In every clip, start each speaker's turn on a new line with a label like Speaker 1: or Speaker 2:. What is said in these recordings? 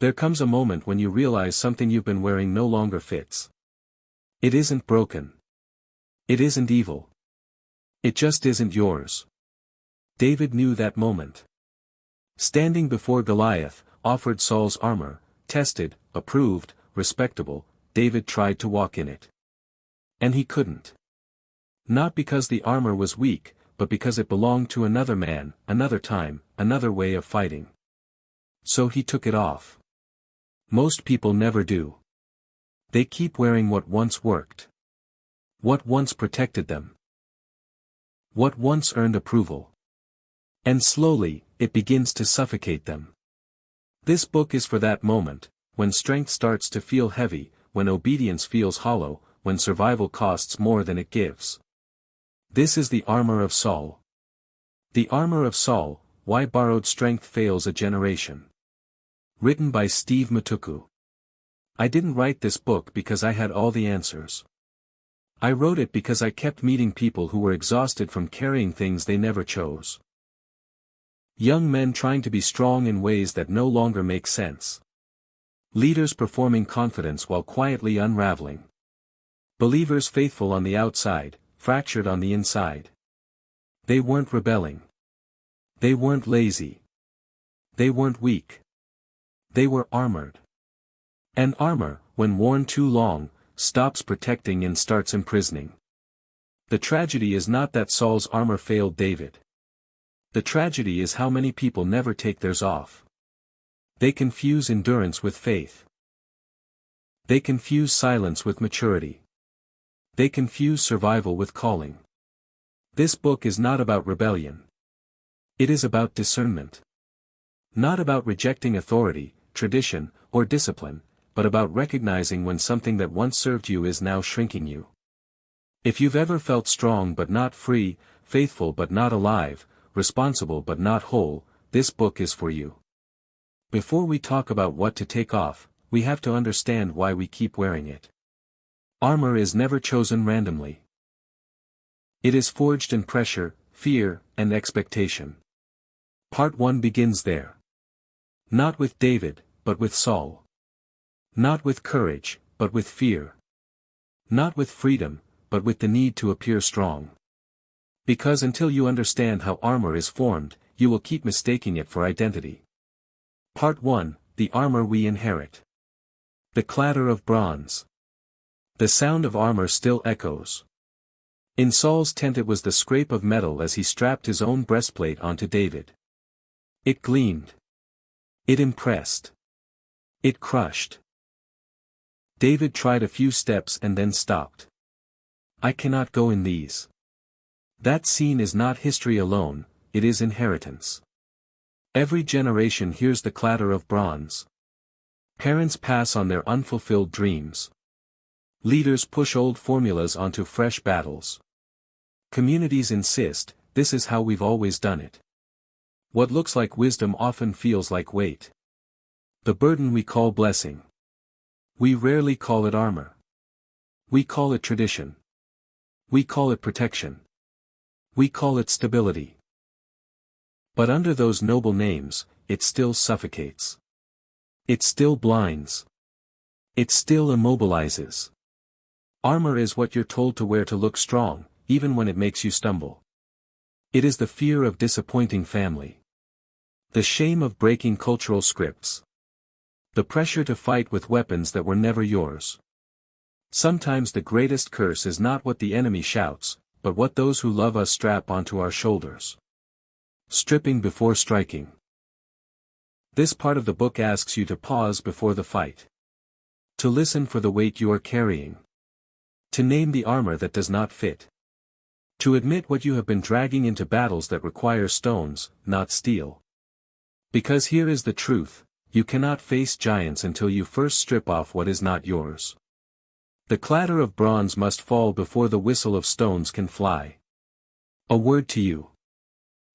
Speaker 1: There comes a moment when you realize something you've been wearing no longer fits. It isn't broken. It isn't evil. It just isn't yours. David knew that moment. Standing before Goliath, offered Saul's armor, tested, approved, respectable, David tried to walk in it. And he couldn't. Not because the armor was weak, but because it belonged to another man, another time, another way of fighting. So he took it off. Most people never do. They keep wearing what once worked. What once protected them. What once earned approval. And slowly, it begins to suffocate them. This book is for that moment, when strength starts to feel heavy, when obedience feels hollow, when survival costs more than it gives. This is the armor of Saul. The armor of Saul, Why Borrowed Strength Fails a Generation. Written by Steve Matuku. I didn't write this book because I had all the answers. I wrote it because I kept meeting people who were exhausted from carrying things they never chose. Young men trying to be strong in ways that no longer make sense. Leaders performing confidence while quietly unraveling. Believers faithful on the outside, fractured on the inside. They weren't rebelling. They weren't lazy. They weren't weak. They were armored. And armor, when worn too long, stops protecting and starts imprisoning. The tragedy is not that Saul's armor failed David. The tragedy is how many people never take theirs off. They confuse endurance with faith. They confuse silence with maturity. They confuse survival with calling. This book is not about rebellion. It is about discernment. Not about rejecting authority, tradition, or discipline, but about recognizing when something that once served you is now shrinking you. If you've ever felt strong but not free, faithful but not alive, responsible but not whole, this book is for you. Before we talk about what to take off, we have to understand why we keep wearing it. Armor is never chosen randomly. It is forged in pressure, fear, and expectation. Part 1 begins there. Not with David, but with Saul. Not with courage, but with fear. Not with freedom, but with the need to appear strong. Because until you understand how armor is formed, you will keep mistaking it for identity. Part 1, The Armor We Inherit. The clatter of bronze. The sound of armor still echoes. In Saul's tent it was the scrape of metal as he strapped his own breastplate onto David. It gleamed. It impressed. It crushed. David tried a few steps and then stopped. I cannot go in these. That scene is not history alone, it is inheritance. Every generation hears the clatter of bronze. Parents pass on their unfulfilled dreams. Leaders push old formulas onto fresh battles. Communities insist, this is how we've always done it. What looks like wisdom often feels like weight. The burden we call blessing. We rarely call it armor. We call it tradition. We call it protection. We call it stability. But under those noble names, it still suffocates. It still blinds. It still immobilizes. Armor is what you're told to wear to look strong, even when it makes you stumble. It is the fear of disappointing family. The shame of breaking cultural scripts. The pressure to fight with weapons that were never yours. Sometimes the greatest curse is not what the enemy shouts, but what those who love us strap onto our shoulders. Stripping before striking. This part of the book asks you to pause before the fight. To listen for the weight you are carrying. To name the armor that does not fit. To admit what you have been dragging into battles that require stones, not steel. Because here is the truth, you cannot face giants until you first strip off what is not yours. The clatter of bronze must fall before the whistle of stones can fly. A word to you.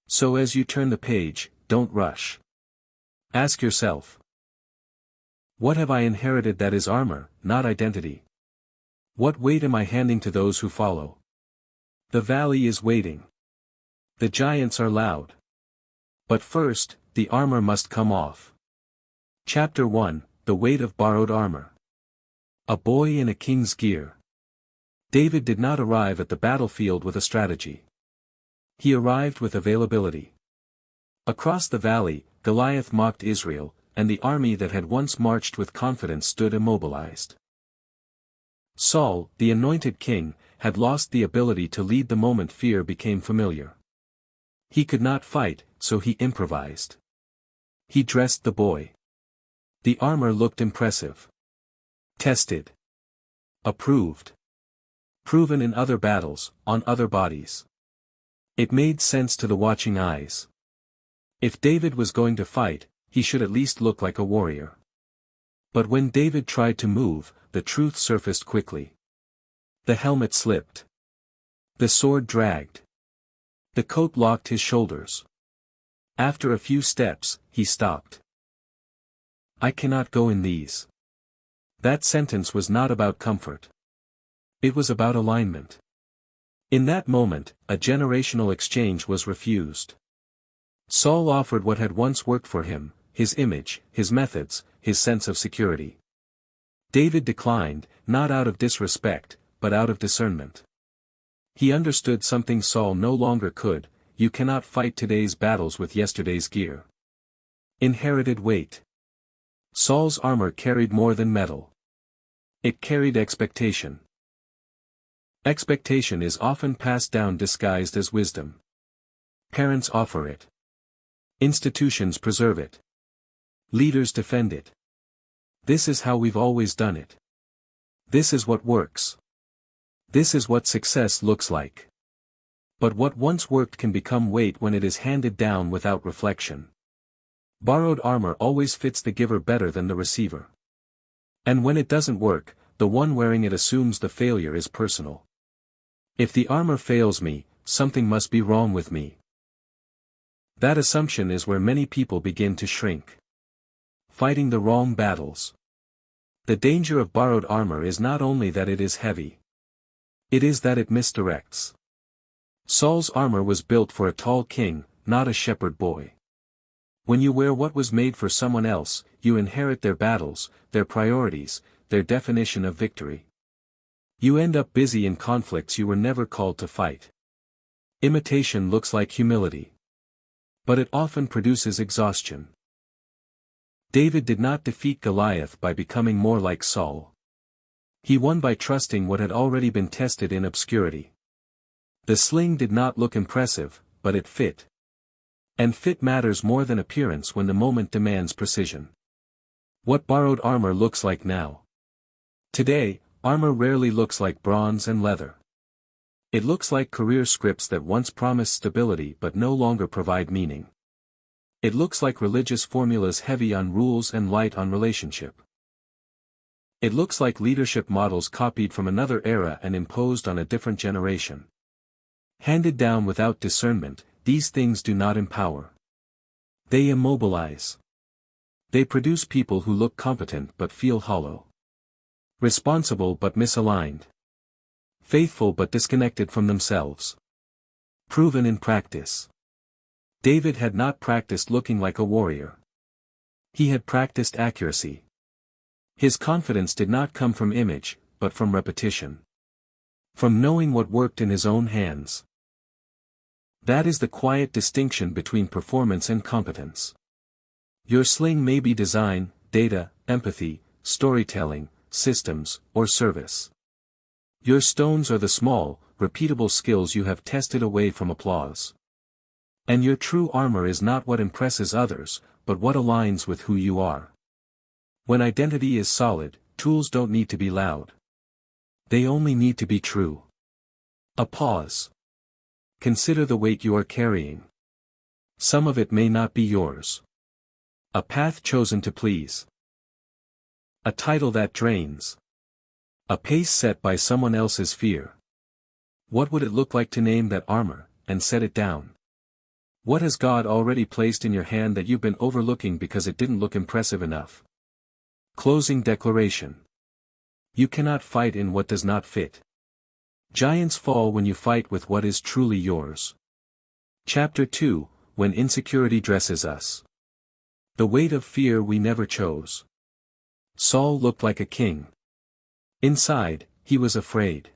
Speaker 1: So as you turn the page, don't rush. Ask yourself. What have I inherited that is armor, not identity? What weight am I handing to those who follow? The valley is waiting. The giants are loud. But first, the armor must come off. Chapter 1, The Weight of Borrowed Armor. A boy in a king's gear. David did not arrive at the battlefield with a strategy. He arrived with availability. Across the valley, Goliath mocked Israel, and the army that had once marched with confidence stood immobilized. Saul, the anointed king, had lost the ability to lead the moment fear became familiar. He could not fight, so he improvised. He dressed the boy. The armor looked impressive. Tested. Approved. Proven in other battles, on other bodies. It made sense to the watching eyes. If David was going to fight, he should at least look like a warrior. But when David tried to move, the truth surfaced quickly. The helmet slipped. The sword dragged. The coat locked his shoulders. After a few steps, he stopped. I cannot go in these. That sentence was not about comfort. It was about alignment. In that moment, a generational exchange was refused. Saul offered what had once worked for him, his image, his methods, his sense of security. David declined, not out of disrespect, but out of discernment. He understood something Saul no longer could: you cannot fight today's battles with yesterday's gear. Inherited weight. Saul's armor carried more than metal. It carried expectation. Expectation is often passed down disguised as wisdom. Parents offer it. Institutions preserve it. Leaders defend it. This is how we've always done it. This is what works. This is what success looks like. But what once worked can become weight when it is handed down without reflection. Borrowed armor always fits the giver better than the receiver. And when it doesn't work, the one wearing it assumes the failure is personal. If the armor fails me, something must be wrong with me. That assumption is where many people begin to shrink. Fighting the wrong battles. The danger of borrowed armor is not only that it is heavy. It is that it misdirects. Saul's armor was built for a tall king, not a shepherd boy. When you wear what was made for someone else, you inherit their battles, their priorities, their definition of victory. You end up busy in conflicts you were never called to fight. Imitation looks like humility. But it often produces exhaustion. David did not defeat Goliath by becoming more like Saul. He won by trusting what had already been tested in obscurity. The sling did not look impressive, but it fit. And fit matters more than appearance when the moment demands precision. What borrowed armor looks like now. Today, armor rarely looks like bronze and leather. It looks like career scripts that once promised stability but no longer provide meaning. It looks like religious formulas heavy on rules and light on relationship. It looks like leadership models copied from another era and imposed on a different generation. Handed down without discernment, these things do not empower. They immobilize. They produce people who look competent but feel hollow. Responsible but misaligned. Faithful but disconnected from themselves. Proven in practice. David had not practiced looking like a warrior. He had practiced accuracy. His confidence did not come from image, but from repetition. From knowing what worked in his own hands. That is the quiet distinction between performance and competence. Your sling may be design, data, empathy, storytelling, systems, or service. Your stones are the small, repeatable skills you have tested away from applause. And your true armor is not what impresses others, but what aligns with who you are. When identity is solid, tools don't need to be loud. They only need to be true. A pause. Consider the weight you are carrying. Some of it may not be yours. A path chosen to please. A title that drains. A pace set by someone else's fear. What would it look like to name that armor, and set it down? What has God already placed in your hand that you've been overlooking because it didn't look impressive enough? Closing declaration. You cannot fight in what does not fit. Giants fall when you fight with what is truly yours. Chapter 2, When Insecurity Dresses Us. The weight of fear we never chose. Saul looked like a king. Inside, he was afraid.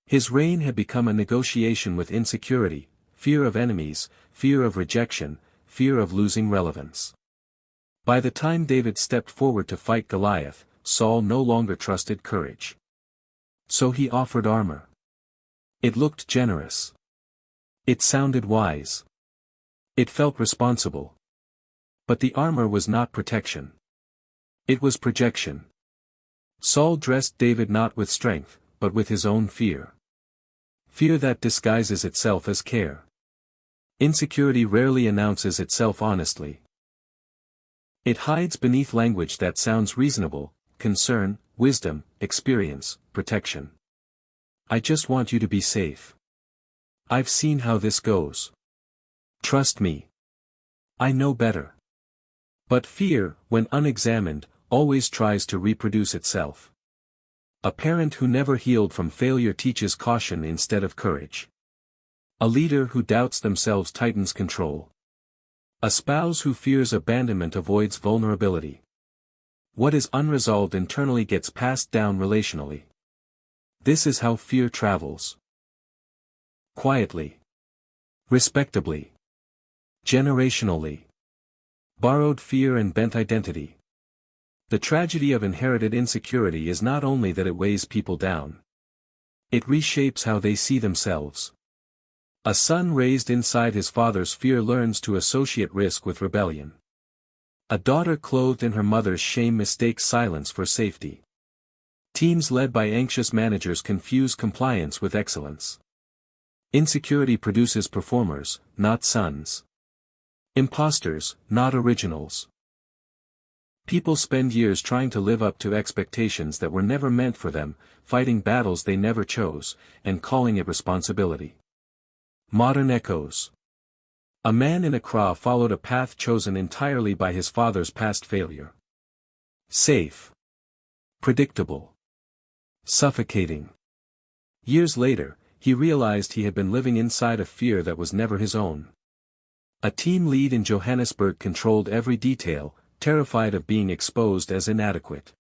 Speaker 1: His reign had become a negotiation with insecurity, fear of enemies, fear of rejection, fear of losing relevance. By the time David stepped forward to fight Goliath, Saul no longer trusted courage. So he offered armor. It looked generous. It sounded wise. It felt responsible. But the armor was not protection. It was projection. Saul dressed David not with strength, but with his own fear. Fear that disguises itself as care. Insecurity rarely announces itself honestly. It hides beneath language that sounds reasonable: concern, wisdom, experience, protection. I just want you to be safe. I've seen how this goes. Trust me. I know better. But fear, when unexamined, always tries to reproduce itself. A parent who never healed from failure teaches caution instead of courage. A leader who doubts themselves tightens control. A spouse who fears abandonment avoids vulnerability. What is unresolved internally gets passed down relationally. This is how fear travels. Quietly. Respectably. Generationally. Borrowed fear and bent identity. The tragedy of inherited insecurity is not only that it weighs people down. It reshapes how they see themselves. A son raised inside his father's fear learns to associate risk with rebellion. A daughter clothed in her mother's shame mistakes silence for safety. Teams led by anxious managers confuse compliance with excellence. Insecurity produces performers, not sons. Imposters, not originals. People spend years trying to live up to expectations that were never meant for them, fighting battles they never chose, and calling it responsibility. Modern echoes. A man in Accra followed a path chosen entirely by his father's past failure. Safe. Predictable. Suffocating. Years later, he realized he had been living inside a fear that was never his own. A team lead in Johannesburg controlled every detail, terrified of being exposed as inadequate.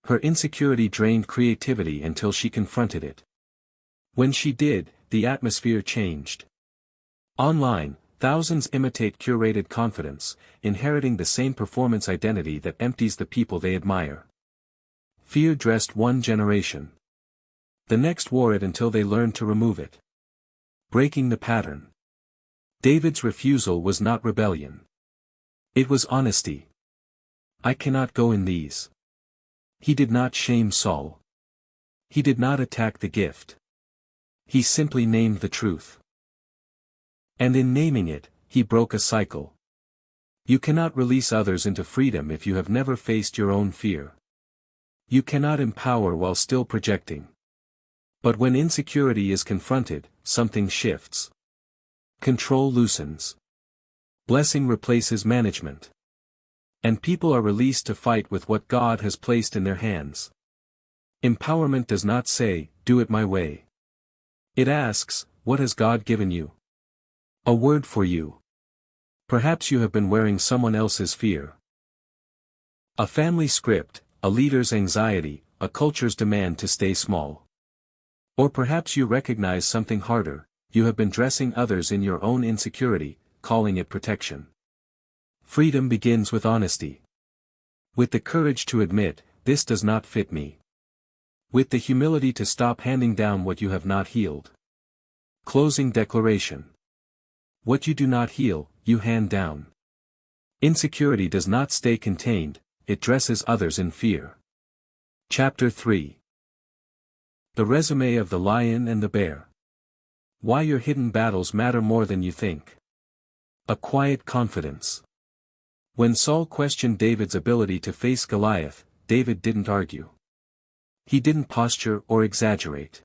Speaker 1: Her insecurity drained creativity until she confronted it. When she did, the atmosphere changed. Online, thousands imitate curated confidence, inheriting the same performance identity that empties the people they admire. Fear dressed one generation. The next wore it until they learned to remove it. Breaking the pattern. David's refusal was not rebellion. It was honesty. I cannot go in these. He did not shame Saul. He did not attack the gift. He simply named the truth. And in naming it, he broke a cycle. You cannot release others into freedom if you have never faced your own fear. You cannot empower while still projecting. But when insecurity is confronted, something shifts. Control loosens. Blessing replaces management. And people are released to fight with what God has placed in their hands. Empowerment does not say, do it my way. It asks, what has God given you? A word for you. Perhaps you have been wearing someone else's fear. A family script, a leader's anxiety, a culture's demand to stay small. Or perhaps you recognize something harder, you have been dressing others in your own insecurity, calling it protection. Freedom begins with honesty. With the courage to admit, this does not fit me. With the humility to stop handing down what you have not healed. Closing declaration. What you do not heal, you hand down. Insecurity does not stay contained, it dresses others in fear. Chapter 3. The resume of the lion and the bear. Why your hidden battles matter more than you think. A quiet confidence. When Saul questioned David's ability to face Goliath, David didn't argue. He didn't posture or exaggerate.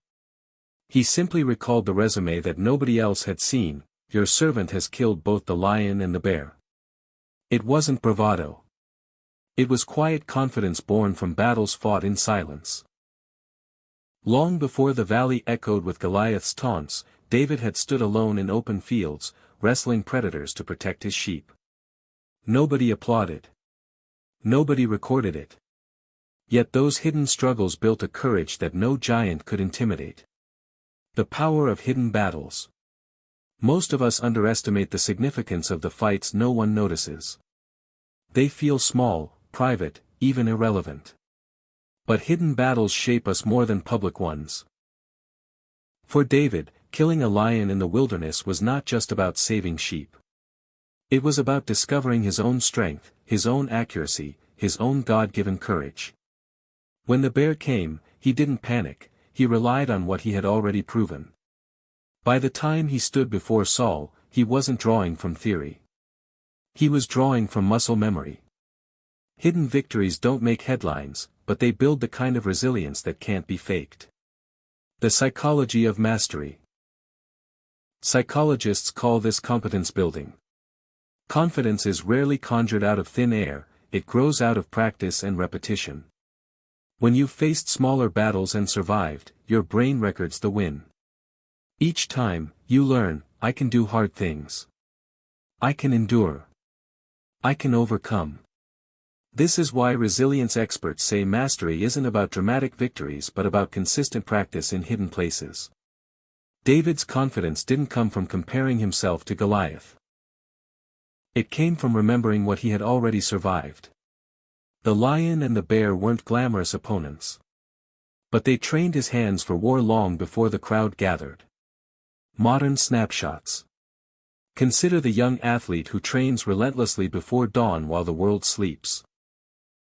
Speaker 1: He simply recalled the resume that nobody else had seen: your servant has killed both the lion and the bear. It wasn't bravado. It was quiet confidence born from battles fought in silence. Long before the valley echoed with Goliath's taunts, David had stood alone in open fields, wrestling predators to protect his sheep. Nobody applauded. Nobody recorded it. Yet those hidden struggles built a courage that no giant could intimidate. The power of hidden battles. Most of us underestimate the significance of the fights no one notices. They feel small, private, even irrelevant. But hidden battles shape us more than public ones. For David, killing a lion in the wilderness was not just about saving sheep. It was about discovering his own strength, his own accuracy, his own God-given courage. When the bear came, he didn't panic, he relied on what he had already proven. By the time he stood before Saul, he wasn't drawing from theory. He was drawing from muscle memory. Hidden victories don't make headlines, but they build the kind of resilience that can't be faked. The psychology of mastery. Psychologists call this competence building. Confidence is rarely conjured out of thin air, it grows out of practice and repetition. When you've faced smaller battles and survived, your brain records the win. Each time, you learn, I can do hard things. I can endure. I can overcome. This is why resilience experts say mastery isn't about dramatic victories but about consistent practice in hidden places. David's confidence didn't come from comparing himself to Goliath. It came from remembering what he had already survived. The lion and the bear weren't glamorous opponents. But they trained his hands for war long before the crowd gathered. Modern snapshots. Consider the young athlete who trains relentlessly before dawn while the world sleeps.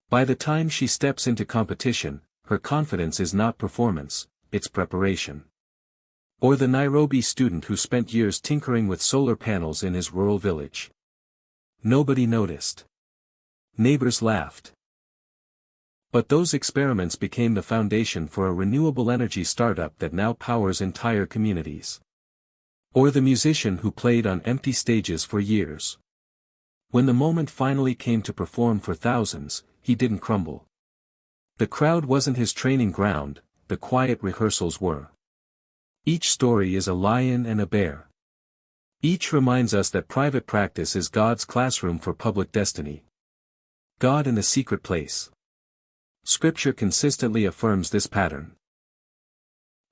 Speaker 1: By the time she steps into competition, her confidence is not performance, it's preparation. Or the Nairobi student who spent years tinkering with solar panels in his rural village. Nobody noticed. Neighbors laughed. But those experiments became the foundation for a renewable energy startup that now powers entire communities. Or the musician who played on empty stages for years. When the moment finally came to perform for thousands, he didn't crumble. The crowd wasn't his training ground, the quiet rehearsals were. Each story is a lion and a bear. Each reminds us that private practice is God's classroom for public destiny. God in the secret place. Scripture consistently affirms this pattern.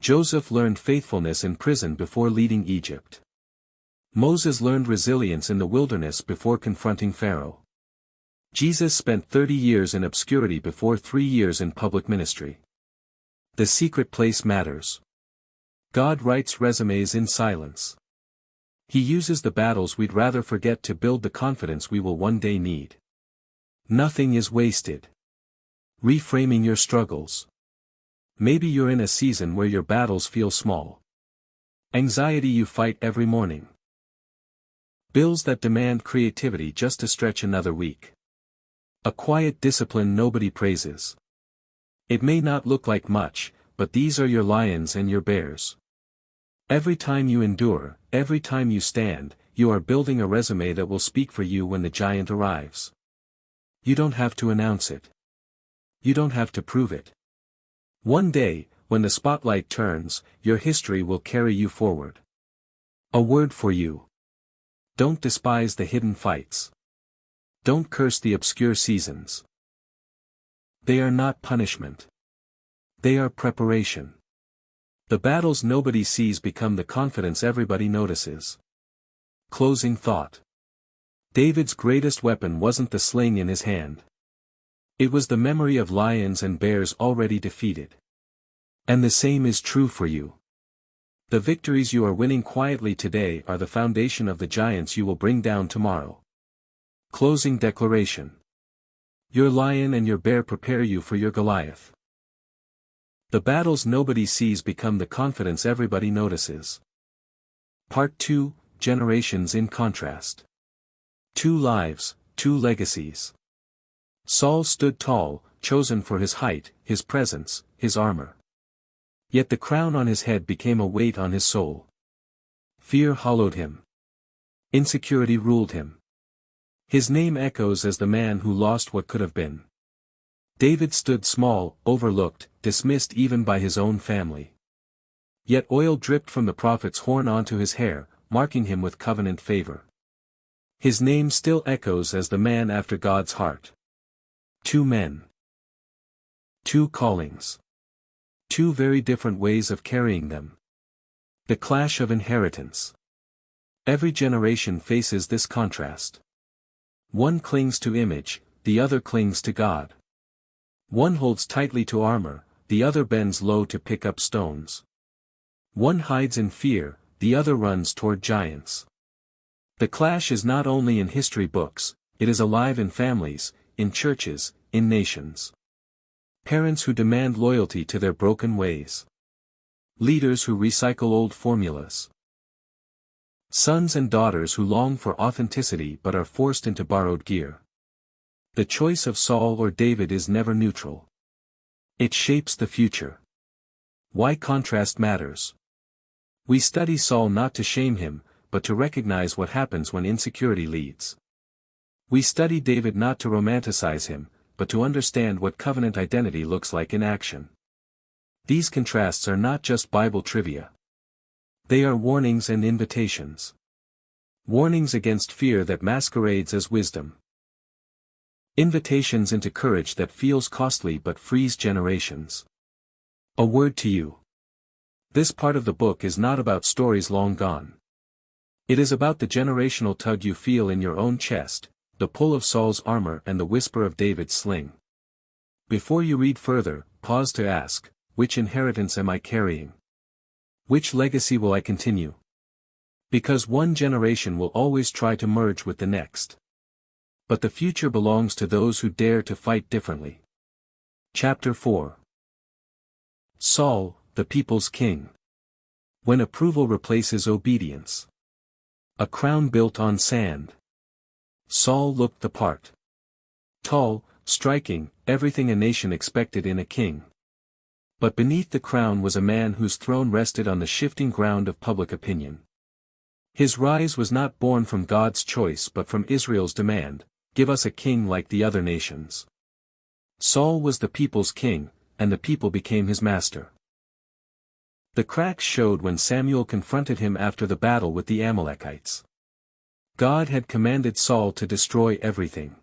Speaker 1: Joseph learned faithfulness in prison before leading Egypt. Moses learned resilience in the wilderness before confronting Pharaoh. Jesus spent 30 years in obscurity before 3 years in public ministry. The secret place matters. God writes resumes in silence. He uses the battles we'd rather forget to build the confidence we will one day need. Nothing is wasted. Reframing your struggles. Maybe you're in a season where your battles feel small. Anxiety you fight every morning. Bills that demand creativity just to stretch another week. A quiet discipline nobody praises. It may not look like much, but these are your lions and your bears. Every time you endure, every time you stand, you are building a resume that will speak for you when the giant arrives. You don't have to announce it. You don't have to prove it. One day, when the spotlight turns, your history will carry you forward. A word for you. Don't despise the hidden fights. Don't curse the obscure seasons. They are not punishment. They are preparation. The battles nobody sees become the confidence everybody notices. Closing thought. David's greatest weapon wasn't the sling in his hand. It was the memory of lions and bears already defeated. And the same is true for you. The victories you are winning quietly today are the foundation of the giants you will bring down tomorrow. Closing declaration. Your lion and your bear prepare you for your Goliath. The battles nobody sees become the confidence everybody notices. Part 2, Generations in Contrast. 2 lives, 2 legacies. Saul stood tall, chosen for his height, his presence, his armor. Yet the crown on his head became a weight on his soul. Fear hollowed him. Insecurity ruled him. His name echoes as the man who lost what could have been. David stood small, overlooked, dismissed even by his own family. Yet oil dripped from the prophet's horn onto his hair, marking him with covenant favor. His name still echoes as the man after God's heart. 2 men. 2 callings. 2 very different ways of carrying them. The clash of inheritance. Every generation faces this contrast. One clings to image, the other clings to God. One holds tightly to armor, the other bends low to pick up stones. One hides in fear, the other runs toward giants. The clash is not only in history books, it is alive in families, in churches, in nations. Parents who demand loyalty to their broken ways. Leaders who recycle old formulas. Sons and daughters who long for authenticity but are forced into borrowed gear. The choice of Saul or David is never neutral. It shapes the future. Why contrast matters. We study Saul not to shame him, but to recognize what happens when insecurity leads. We study David not to romanticize him, but to understand what covenant identity looks like in action. These contrasts are not just Bible trivia. They are warnings and invitations. Warnings against fear that masquerades as wisdom. Invitations into courage that feels costly but frees generations. A word to you. This part of the book is not about stories long gone. It is about the generational tug you feel in your own chest, the pull of Saul's armor and the whisper of David's sling. Before you read further, pause to ask, which inheritance am I carrying? Which legacy will I continue? Because one generation will always try to merge with the next. But the future belongs to those who dare to fight differently. Chapter 4. Saul, the people's king. When approval replaces obedience. A crown built on sand. Saul looked the part. Tall, striking, everything a nation expected in a king. But beneath the crown was a man whose throne rested on the shifting ground of public opinion. His rise was not born from God's choice but from Israel's demand, give us a king like the other nations. Saul was the people's king, and the people became his master. The cracks showed when Samuel confronted him after the battle with the Amalekites. God had commanded Saul to destroy everything.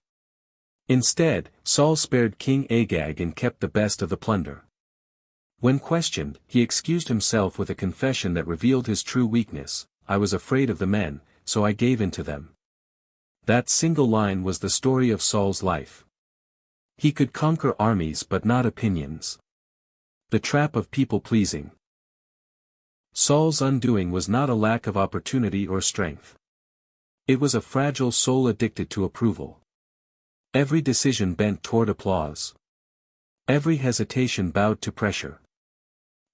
Speaker 1: Instead, Saul spared King Agag and kept the best of the plunder. When questioned, he excused himself with a confession that revealed his true weakness: I was afraid of the men, so I gave in to them. That single line was the story of Saul's life. He could conquer armies but not opinions. The trap of people-pleasing. Saul's undoing was not a lack of opportunity or strength. It was a fragile soul addicted to approval. Every decision bent toward applause. Every hesitation bowed to pressure.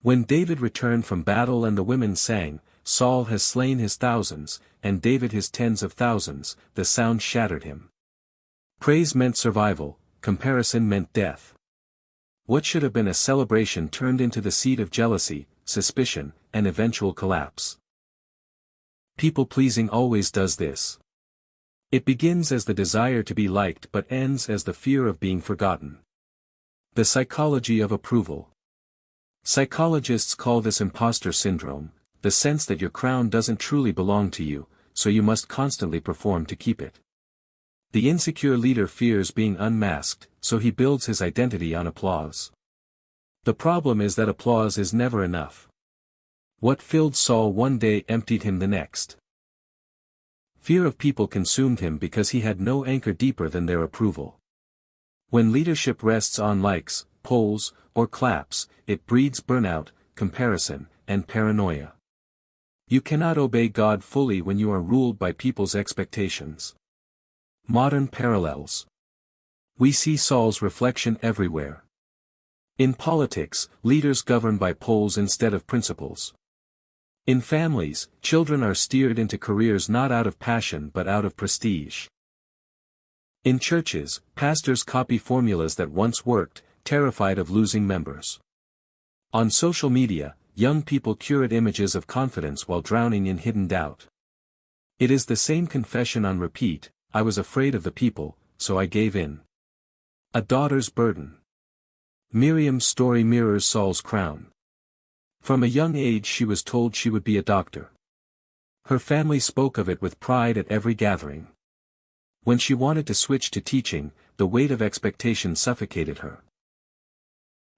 Speaker 1: When David returned from battle and the women sang, Saul has slain his thousands, and David his tens of thousands, the sound shattered him. Praise meant survival, comparison meant death. What should have been a celebration turned into the seat of jealousy, suspicion, and eventual collapse. People-pleasing always does this. It begins as the desire to be liked but ends as the fear of being forgotten. The psychology of approval. Psychologists call this imposter syndrome, the sense that your crown doesn't truly belong to you, so you must constantly perform to keep it. The insecure leader fears being unmasked, so he builds his identity on applause. The problem is that applause is never enough. What filled Saul one day emptied him the next. Fear of people consumed him because he had no anchor deeper than their approval. When leadership rests on likes, polls, or claps, it breeds burnout, comparison, and paranoia. You cannot obey God fully when you are ruled by people's expectations. Modern parallels. We see Saul's reflection everywhere. In politics, leaders govern by polls instead of principles. In families, children are steered into careers not out of passion but out of prestige. In churches, pastors copy formulas that once worked, terrified of losing members. On social media, young people curate images of confidence while drowning in hidden doubt. It is the same confession on repeat: I was afraid of the people, so I gave in. A daughter's burden. Miriam's story mirrors Saul's crown. From a young age she was told she would be a doctor. Her family spoke of it with pride at every gathering. When she wanted to switch to teaching, the weight of expectation suffocated her.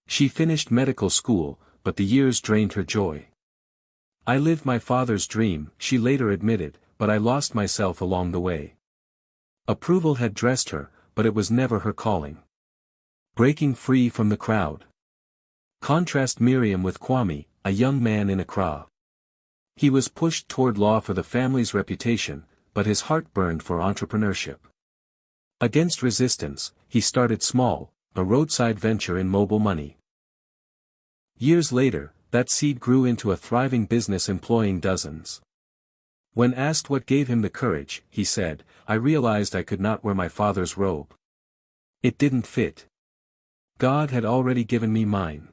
Speaker 1: She finished medical school, but the years drained her joy. "I lived my father's dream," she later admitted, "but I lost myself along the way." Approval had dressed her, but it was never her calling. Breaking free from the crowd. Contrast Miriam with Kwame, a young man in Accra. He was pushed toward law for the family's reputation, but his heart burned for entrepreneurship. Against resistance, he started small, a roadside venture in mobile money. Years later, that seed grew into a thriving business employing dozens. When asked what gave him the courage, he said, "I realized I could not wear my father's robe. It didn't fit. God had already given me mine."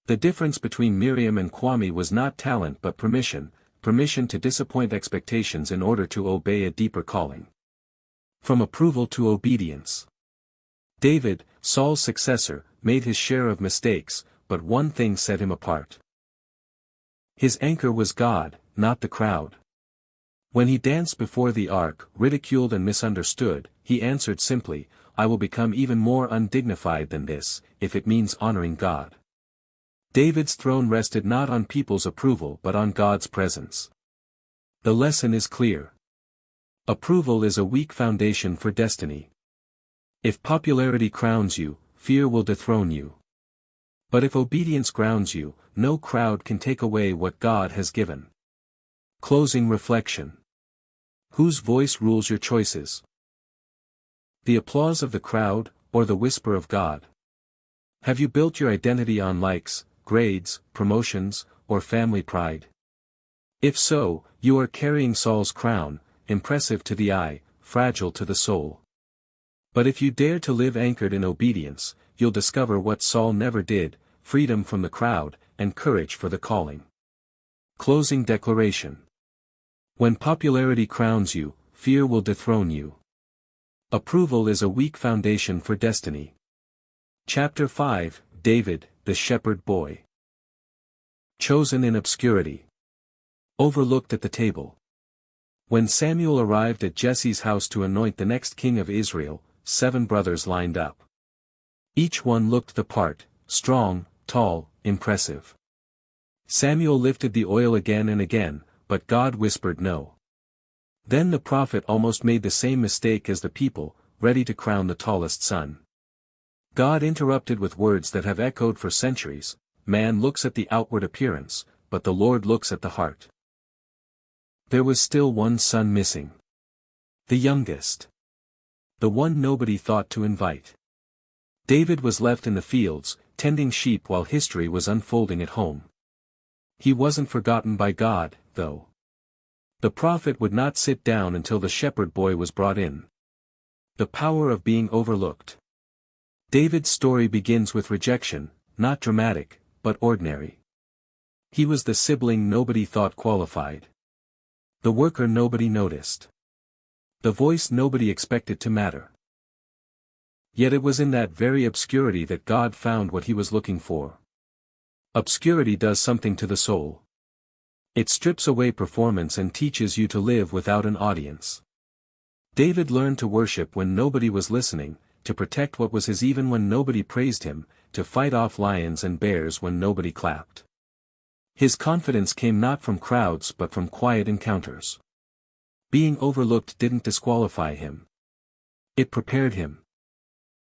Speaker 1: The difference between Miriam and Kwame was not talent but permission to disappoint expectations in order to obey a deeper calling. From approval to obedience. David, Saul's successor, made his share of mistakes, but one thing set him apart. His anchor was God, not the crowd. When he danced before the ark, ridiculed and misunderstood, he answered simply, "I will become even more undignified than this, if it means honoring God." David's throne rested not on people's approval but on God's presence. The lesson is clear. Approval is a weak foundation for destiny. If popularity crowns you, fear will dethrone you. But if obedience grounds you, no crowd can take away what God has given. Closing reflection. Whose voice rules your choices? The applause of the crowd, or the whisper of God? Have you built your identity on likes, grades, promotions, or family pride? If so, you are carrying Saul's crown, impressive to the eye, fragile to the soul. But if you dare to live anchored in obedience, you'll discover what Saul never did: freedom from the crowd, and courage for the calling. Closing declaration. When popularity crowns you, fear will dethrone you. Approval is a weak foundation for destiny. Chapter 5, David, the Shepherd Boy. Chosen in obscurity. Overlooked at the table. When Samuel arrived at Jesse's house to anoint the next king of Israel, 7 brothers lined up. Each one looked the part: strong, tall, impressive. Samuel lifted the oil again and again, but God whispered no. Then the prophet almost made the same mistake as the people, ready to crown the tallest son. God interrupted with words that have echoed for centuries: "Man looks at the outward appearance, but the Lord looks at the heart." There was still one son missing. The youngest. The one nobody thought to invite. David was left in the fields, tending sheep while history was unfolding at home. He wasn't forgotten by God, though. The prophet would not sit down until the shepherd boy was brought in. The power of being overlooked. David's story begins with rejection, not dramatic, but ordinary. He was the sibling nobody thought qualified. The worker nobody noticed. The voice nobody expected to matter. Yet it was in that very obscurity that God found what he was looking for. Obscurity does something to the soul. It strips away performance and teaches you to live without an audience. David learned to worship when nobody was listening, to protect what was his even when nobody praised him, to fight off lions and bears when nobody clapped. His confidence came not from crowds but from quiet encounters. Being overlooked didn't disqualify him. It prepared him.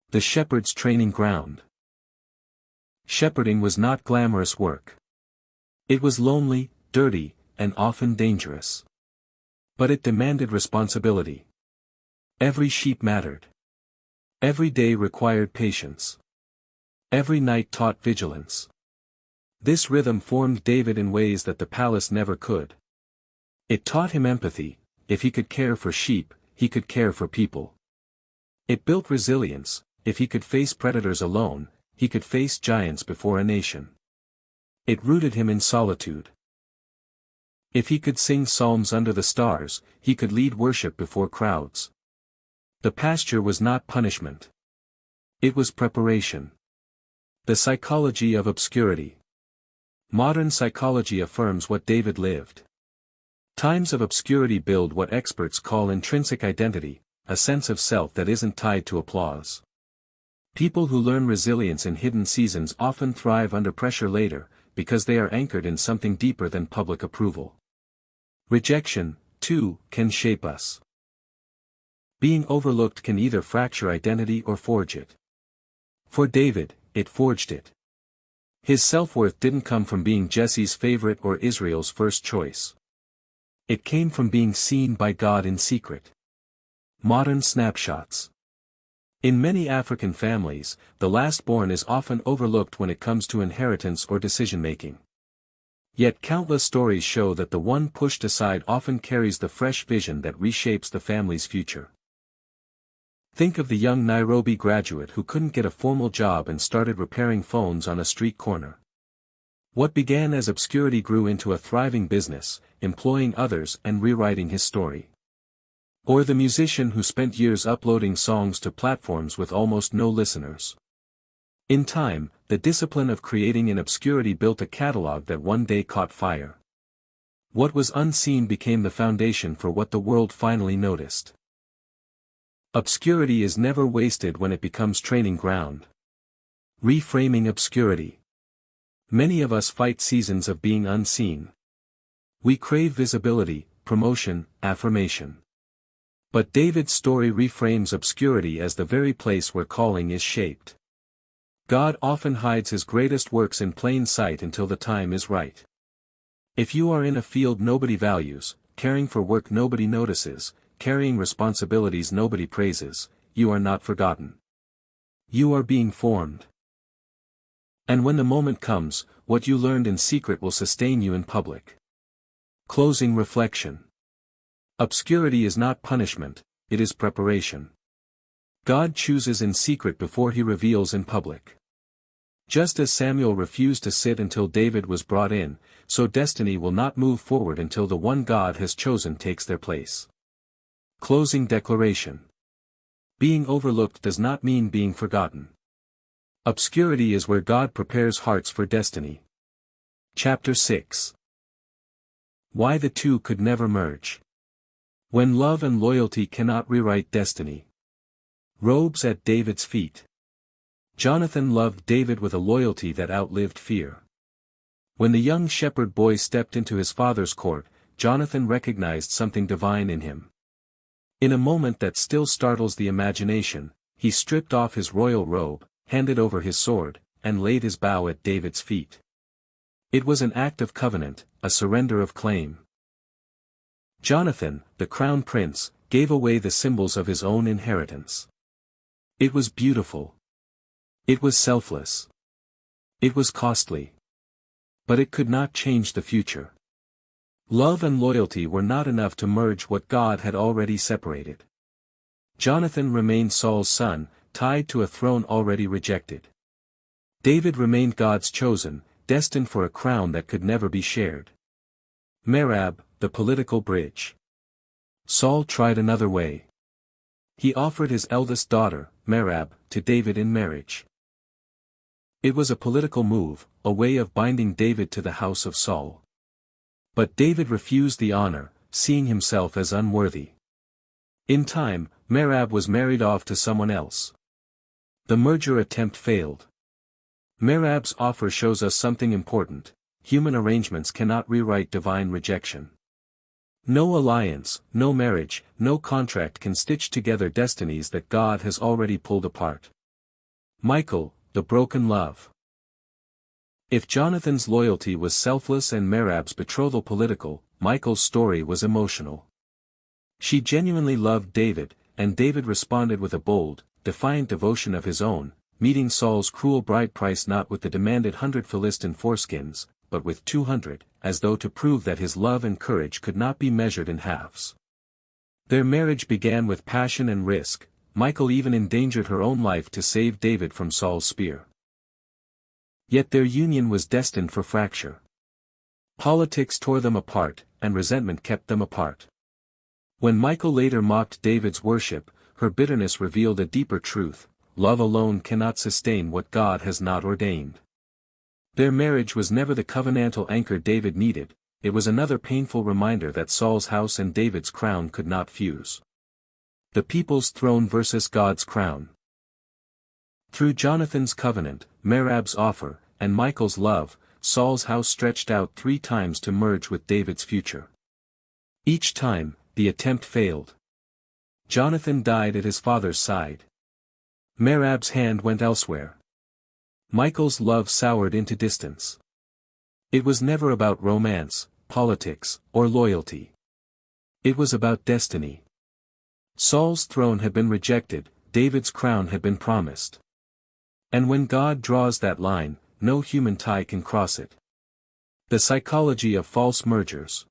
Speaker 1: The shepherd's training ground. Shepherding was not glamorous work. It was lonely, dirty, and often dangerous. But it demanded responsibility. Every sheep mattered. Every day required patience. Every night taught vigilance. This rhythm formed David in ways that the palace never could. It taught him empathy: if he could care for sheep, he could care for people. It built resilience: if he could face predators alone, he could face giants before a nation. It rooted him in solitude. If he could sing psalms under the stars, he could lead worship before crowds. The pasture was not punishment. It was preparation. The psychology of obscurity. Modern psychology affirms what David lived. Times of obscurity build what experts call intrinsic identity, a sense of self that isn't tied to applause. People who learn resilience in hidden seasons often thrive under pressure later, because they are anchored in something deeper than public approval. Rejection, too, can shape us. Being overlooked can either fracture identity or forge it. For David, it forged it. His self-worth didn't come from being Jesse's favorite or Israel's first choice. It came from being seen by God in secret. Modern snapshots. In many African families, the last-born is often overlooked when it comes to inheritance or decision-making. Yet countless stories show that the one pushed aside often carries the fresh vision that reshapes the family's future. Think of the young Nairobi graduate who couldn't get a formal job and started repairing phones on a street corner. What began as obscurity grew into a thriving business, employing others and rewriting his story. Or the musician who spent years uploading songs to platforms with almost no listeners. In time, the discipline of creating in obscurity built a catalog that one day caught fire. What was unseen became the foundation for what the world finally noticed. Obscurity is never wasted when it becomes training ground. Reframing obscurity. Many of us fight seasons of being unseen. We crave visibility, promotion, affirmation. But David's story reframes obscurity as the very place where calling is shaped. God often hides his greatest works in plain sight until the time is right. If you are in a field nobody values, caring for work nobody notices, carrying responsibilities nobody praises, you are not forgotten. You are being formed. And when the moment comes, what you learned in secret will sustain you in public. Closing reflection. Obscurity is not punishment, it is preparation. God chooses in secret before he reveals in public. Just as Samuel refused to sit until David was brought in, so destiny will not move forward until the one God has chosen takes their place. Closing declaration. Being overlooked does not mean being forgotten. Obscurity is where God prepares hearts for destiny. Chapter 6. Why the two could never merge. When love and loyalty cannot rewrite destiny. Robes at David's feet. Jonathan loved David with a loyalty that outlived fear. When the young shepherd boy stepped into his father's court, Jonathan recognized something divine in him. In a moment that still startles the imagination, he stripped off his royal robe, handed over his sword, and laid his bow at David's feet. It was an act of covenant, a surrender of claim. Jonathan, the crown prince, gave away the symbols of his own inheritance. It was beautiful. It was selfless. It was costly. But it could not change the future. Love and loyalty were not enough to merge what God had already separated. Jonathan remained Saul's son, tied to a throne already rejected. David remained God's chosen, destined for a crown that could never be shared. Merab, the political bridge. Saul tried another way. He offered his eldest daughter, Merab, to David in marriage. It was a political move, a way of binding David to the house of Saul. But David refused the honor, seeing himself as unworthy. In time, Merab was married off to someone else. The merger attempt failed. Merab's offer shows us something important: human arrangements cannot rewrite divine rejection. No alliance, no marriage, no contract can stitch together destinies that God has already pulled apart. Michal, the broken love. If Jonathan's loyalty was selfless and Merab's betrothal political, Michal's story was emotional. She genuinely loved David, and David responded with a bold, defiant devotion of his own, meeting Saul's cruel bride price not with the demanded 100 Philistine foreskins, but with 200, as though to prove that his love and courage could not be measured in halves. Their marriage began with passion and risk. Michal even endangered her own life to save David from Saul's spear. Yet their union was destined for fracture. Politics tore them apart, and resentment kept them apart. When Michal later mocked David's worship, her bitterness revealed a deeper truth: love alone cannot sustain what God has not ordained. Their marriage was never the covenantal anchor David needed, it was another painful reminder that Saul's house and David's crown could not fuse. The people's throne versus God's crown. Through Jonathan's covenant, Merab's offer, and Michal's love, Saul's house stretched out 3 times to merge with David's future. Each time, the attempt failed. Jonathan died at his father's side. Merab's hand went elsewhere. Michal's love soured into distance. It was never about romance, politics, or loyalty. It was about destiny. Saul's throne had been rejected, David's crown had been promised. And when God draws that line, no human tie can cross it. The psychology of false mergers.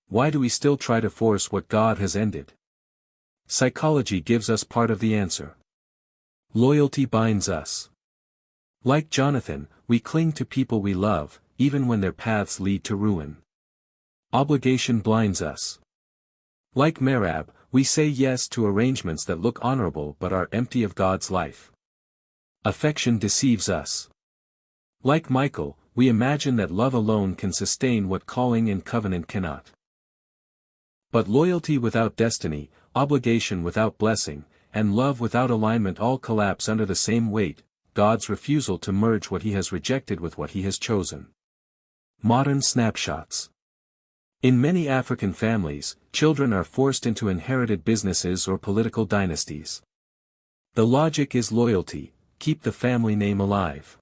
Speaker 1: Why do we still try to force what God has ended? Psychology gives us part of the answer. Loyalty binds us. Like Jonathan, we cling to people we love, even when their paths lead to ruin. Obligation blinds us. Like Merab, we say yes to arrangements that look honorable but are empty of God's life. Affection deceives us. Like Michal, we imagine that love alone can sustain what calling and covenant cannot. But loyalty without destiny, obligation without blessing, and love without alignment all collapse under the same weight, God's refusal to merge what he has rejected with what he has chosen. Modern snapshots. In many African families, children are forced into inherited businesses or political dynasties. The logic is loyalty, keep the family name alive.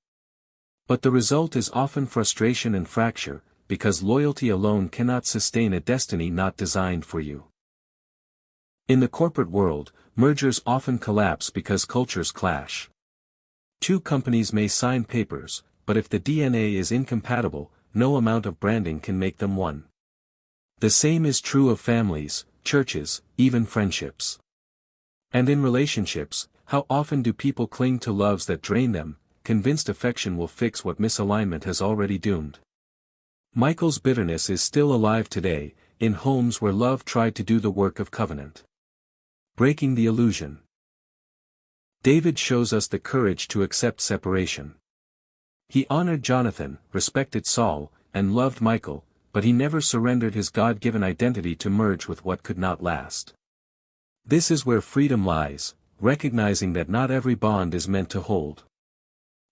Speaker 1: But the result is often frustration and fracture, because loyalty alone cannot sustain a destiny not designed for you. In the corporate world, mergers often collapse because cultures clash. 2 companies may sign papers, but if the DNA is incompatible, no amount of branding can make them one. The same is true of families, churches, even friendships. And in relationships, how often do people cling to loves that drain them, convinced affection will fix what misalignment has already doomed? Michal's bitterness is still alive today, in homes where love tried to do the work of covenant. Breaking the illusion. David shows us the courage to accept separation. He honored Jonathan, respected Saul, and loved Michal, but he never surrendered his God-given identity to merge with what could not last. This is where freedom lies, recognizing that not every bond is meant to hold.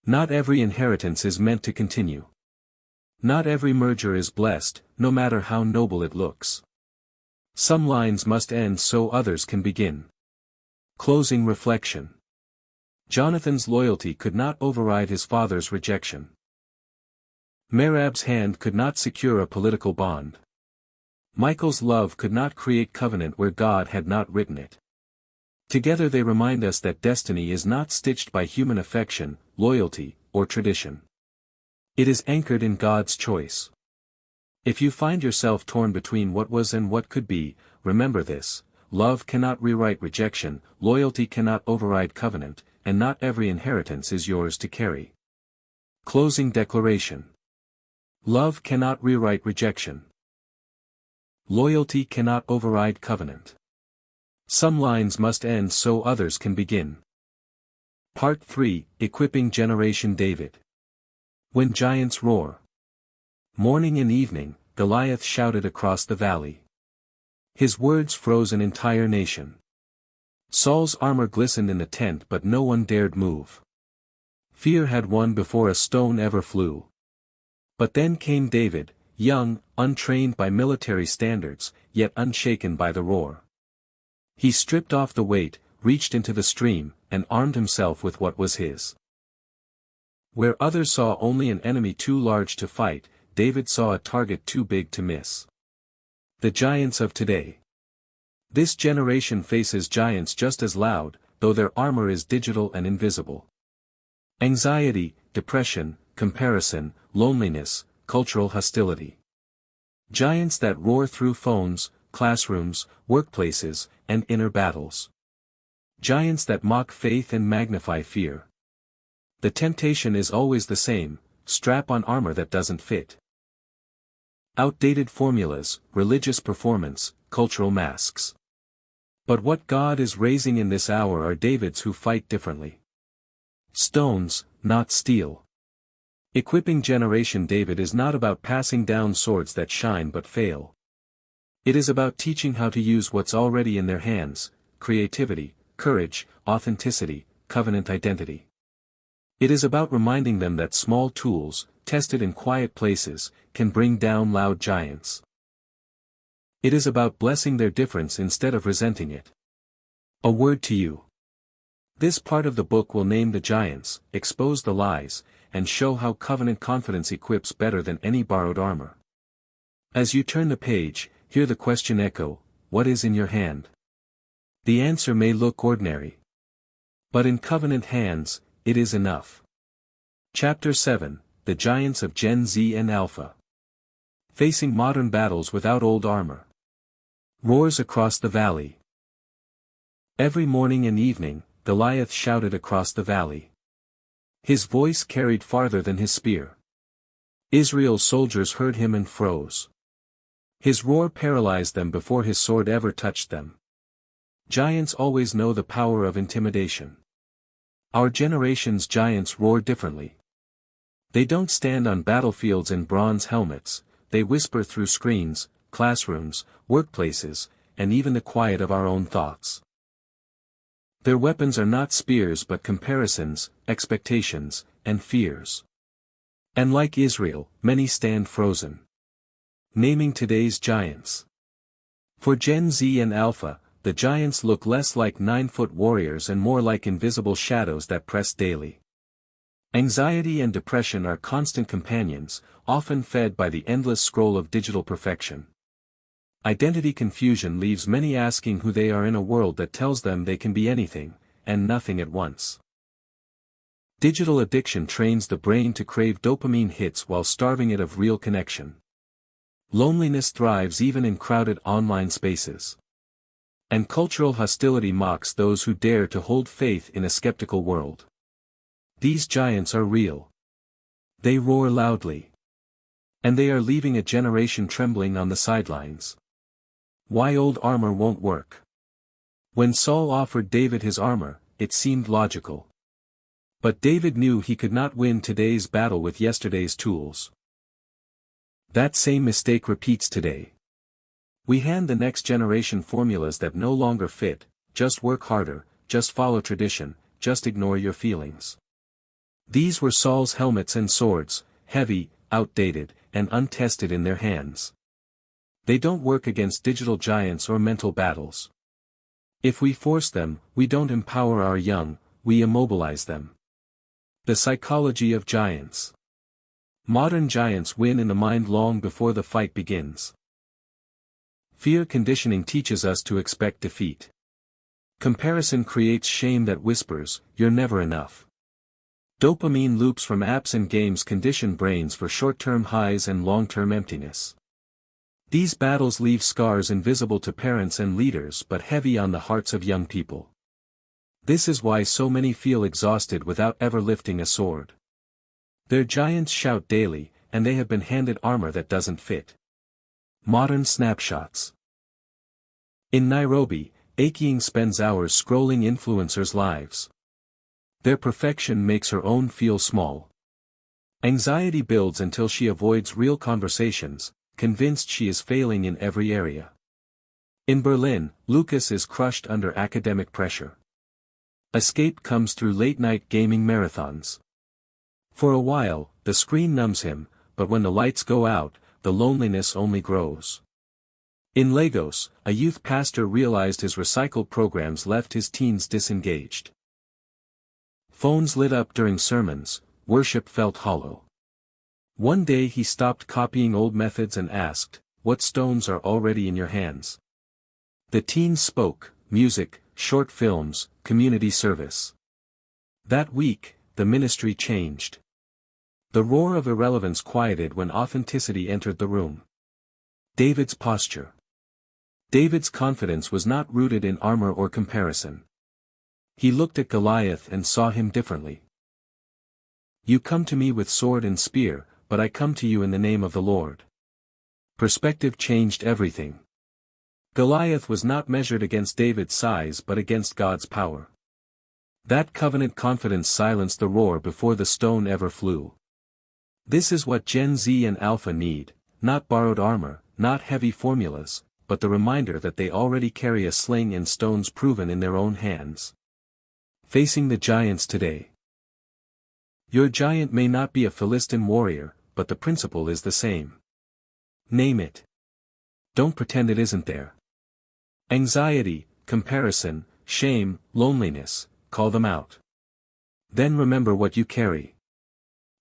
Speaker 1: Not every inheritance is meant to continue. Not every merger is blessed, no matter how noble it looks. Some lines must end so others can begin. Closing reflection. Jonathan's loyalty could not override his father's rejection. Merab's hand could not secure a political bond. Michal's love could not create covenant where God had not written it. Together they remind us that destiny is not stitched by human affection, loyalty, or tradition. It is anchored in God's choice. If you find yourself torn between what was and what could be, remember this: love cannot rewrite rejection, loyalty cannot override covenant, and not every inheritance is yours to carry. Closing declaration. Love cannot rewrite rejection. Loyalty cannot override covenant. Some lines must end so others can begin. Part 3, Equipping Generation David. When giants roar. Morning and evening, Goliath shouted across the valley. His words froze an entire nation. Saul's armor glistened in the tent but no one dared move. Fear had won before a stone ever flew. But then came David, young, untrained by military standards, yet unshaken by the roar. He stripped off the weight, reached into the stream, and armed himself with what was his. Where others saw only an enemy too large to fight, David saw a target too big to miss. The giants of today. This generation faces giants just as loud, though their armor is digital and invisible. Anxiety, depression, comparison, loneliness, cultural hostility. Giants that roar through phones, classrooms, workplaces, and inner battles. Giants that mock faith and magnify fear. The temptation is always the same: strap on armor that doesn't fit. Outdated formulas, religious performance, cultural masks. But what God is raising in this hour are Davids who fight differently. Stones, not steel. Equipping Generation David is not about passing down swords that shine but fail. It is about teaching how to use what's already in their hands: creativity, courage, authenticity, covenant identity. It is about reminding them that small tools, tested in quiet places, can bring down loud giants. It is about blessing their difference instead of resenting it. A word to you. This part of the book will name the giants, expose the lies, and show how covenant confidence equips better than any borrowed armor. As you turn the page, hear the question echo: what is in your hand? The answer may look ordinary. But in covenant hands, it is enough. Chapter 7, The Giants of Gen Z and Alpha. Facing modern battles without old armor. Roars across the valley. Every morning and evening, Goliath shouted across the valley. His voice carried farther than his spear. Israel's soldiers heard him and froze. His roar paralyzed them before his sword ever touched them. Giants always know the power of intimidation. Our generation's giants roar differently. They don't stand on battlefields in bronze helmets, they whisper through screens, classrooms, workplaces, and even the quiet of our own thoughts. Their weapons are not spears but comparisons, expectations, and fears. And like Israel, many stand frozen. Naming today's giants. For Gen Z and Alpha, the giants look less like 9-foot warriors and more like invisible shadows that press daily. Anxiety and depression are constant companions, often fed by the endless scroll of digital perfection. Identity confusion leaves many asking who they are in a world that tells them they can be anything, and nothing at once. Digital addiction trains the brain to crave dopamine hits while starving it of real connection. Loneliness thrives even in crowded online spaces. And cultural hostility mocks those who dare to hold faith in a skeptical world. These giants are real. They roar loudly. And they are leaving a generation trembling on the sidelines. Why old armor won't work. When Saul offered David his armor, it seemed logical. But David knew he could not win today's battle with yesterday's tools. That same mistake repeats today. We hand the next generation formulas that no longer fit: just work harder, just follow tradition, just ignore your feelings. These were Saul's helmets and swords, heavy, outdated, and untested in their hands. They don't work against digital giants or mental battles. If we force them, we don't empower our young, we immobilize them. The psychology of giants. Modern giants win in the mind long before the fight begins. Fear conditioning teaches us to expect defeat. Comparison creates shame that whispers, "You're never enough." Dopamine loops from apps and games condition brains for short-term highs and long-term emptiness. These battles leave scars invisible to parents and leaders but heavy on the hearts of young people. This is why so many feel exhausted without ever lifting a sword. Their giants shout daily, and they have been handed armor that doesn't fit. Modern snapshots. In Nairobi, Akeem spends hours scrolling influencers' lives. Their perfection makes her own feel small. Anxiety builds until she avoids real conversations, convinced she is failing in every area. In Berlin, Lucas is crushed under academic pressure. Escape comes through late-night gaming marathons. For a while, the screen numbs him, but when the lights go out, the loneliness only grows. In Lagos, a youth pastor realized his recycled programs left his teens disengaged. Phones lit up during sermons, worship felt hollow. One day he stopped copying old methods and asked, "What stones are already in your hands?" The teens spoke: music, short films, community service. That week, the ministry changed. The roar of irrelevance quieted when authenticity entered the room. David's posture. David's confidence was not rooted in armor or comparison. He looked at Goliath and saw him differently. "You come to me with sword and spear, but I come to you in the name of the Lord." Perspective changed everything. Goliath was not measured against David's size but against God's power. That covenant confidence silenced the roar before the stone ever flew. This is what Gen Z and Alpha need: not borrowed armor, not heavy formulas, but the reminder that they already carry a sling and stones proven in their own hands. Facing the giants today. Your giant may not be a Philistine warrior, but the principle is the same. Name it. Don't pretend it isn't there. Anxiety, comparison, shame, loneliness, call them out. Then remember what you carry.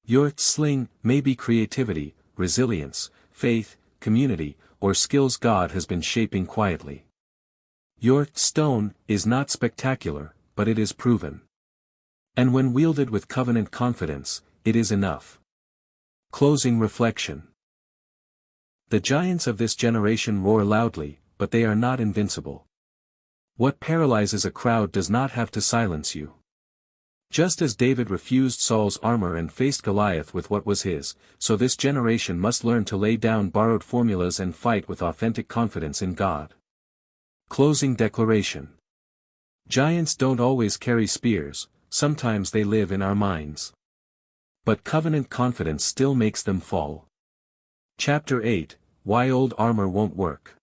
Speaker 1: Your sling may be creativity, resilience, faith, community, or skills God has been shaping quietly. Your stone is not spectacular, but it is proven. And when wielded with covenant confidence, it is enough. Closing reflection. The giants of this generation roar loudly, but they are not invincible. What paralyzes a crowd does not have to silence you. Just as David refused Saul's armor and faced Goliath with what was his, so this generation must learn to lay down borrowed formulas and fight with authentic confidence in God. Closing declaration. Giants don't always carry spears, sometimes they live in our minds. But covenant confidence still makes them fall. Chapter 8, Why Old Armor Won't Work.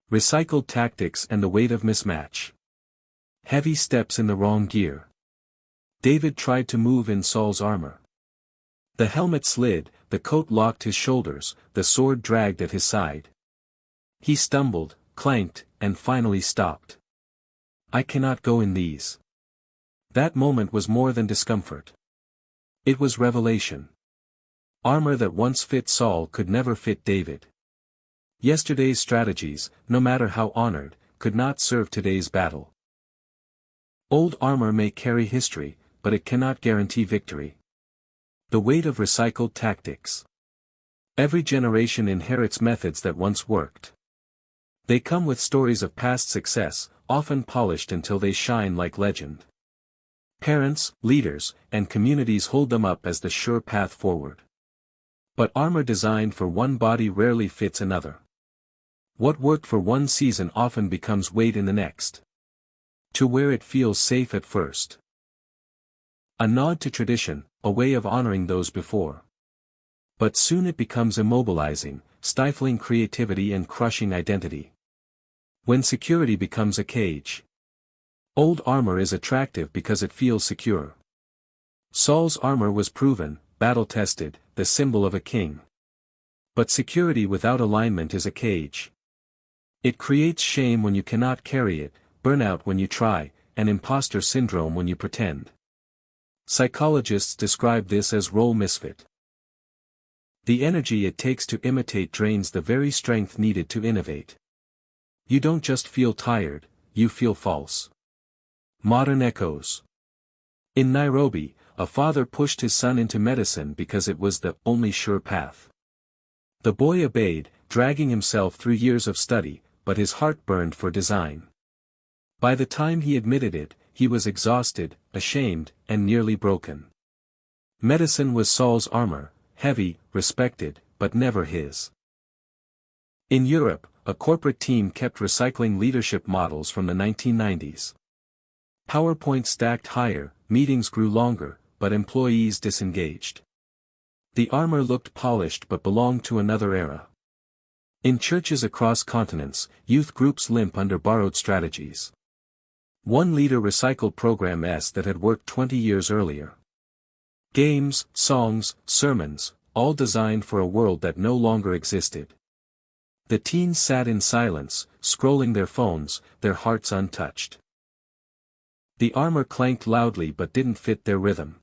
Speaker 1: Recycled tactics and the weight of mismatch. Heavy steps in the wrong gear. David tried to move in Saul's armor. The helmet slid, the coat locked his shoulders, the sword dragged at his side. He stumbled, clanked, and finally stopped. I cannot go in these. That moment was more than discomfort. It was revelation. Armor that once fit Saul could never fit David. Yesterday's strategies, no matter how honored, could not serve today's battle. Old armor may carry history, but it cannot guarantee victory. The weight of recycled tactics. Every generation inherits methods that once worked. They come with stories of past success, often polished until they shine like legend. Parents, leaders, and communities hold them up as the sure path forward. But armor designed for one body rarely fits another. What worked for one season often becomes weight in the next. To where it feels safe at first. A nod to tradition, a way of honoring those before. But soon it becomes immobilizing, stifling creativity and crushing identity. When security becomes a cage. Old armor is attractive because it feels secure. Saul's armor was proven, battle-tested, the symbol of a king. But security without alignment is a cage. It creates shame when you cannot carry it, burnout when you try, and imposter syndrome when you pretend. Psychologists describe this as role misfit. The energy it takes to imitate drains the very strength needed to innovate. You don't just feel tired, you feel false. Modern echoes. In Nairobi, a father pushed his son into medicine because it was the only sure path. The boy obeyed, dragging himself through years of study, but his heart burned for design. By the time he admitted it, he was exhausted, ashamed, and nearly broken. Medicine was Saul's armor, heavy, respected, but never his. In Europe, a corporate team kept recycling leadership models from the 1990s. PowerPoint stacked higher, meetings grew longer, but employees disengaged. The armor looked polished but belonged to another era. In churches across continents, youth groups limp under borrowed strategies. One leader recycled programs that had worked 20 years earlier. Games, songs, sermons, all designed for a world that no longer existed. The teens sat in silence, scrolling their phones, their hearts untouched. The armor clanked loudly but didn't fit their rhythm.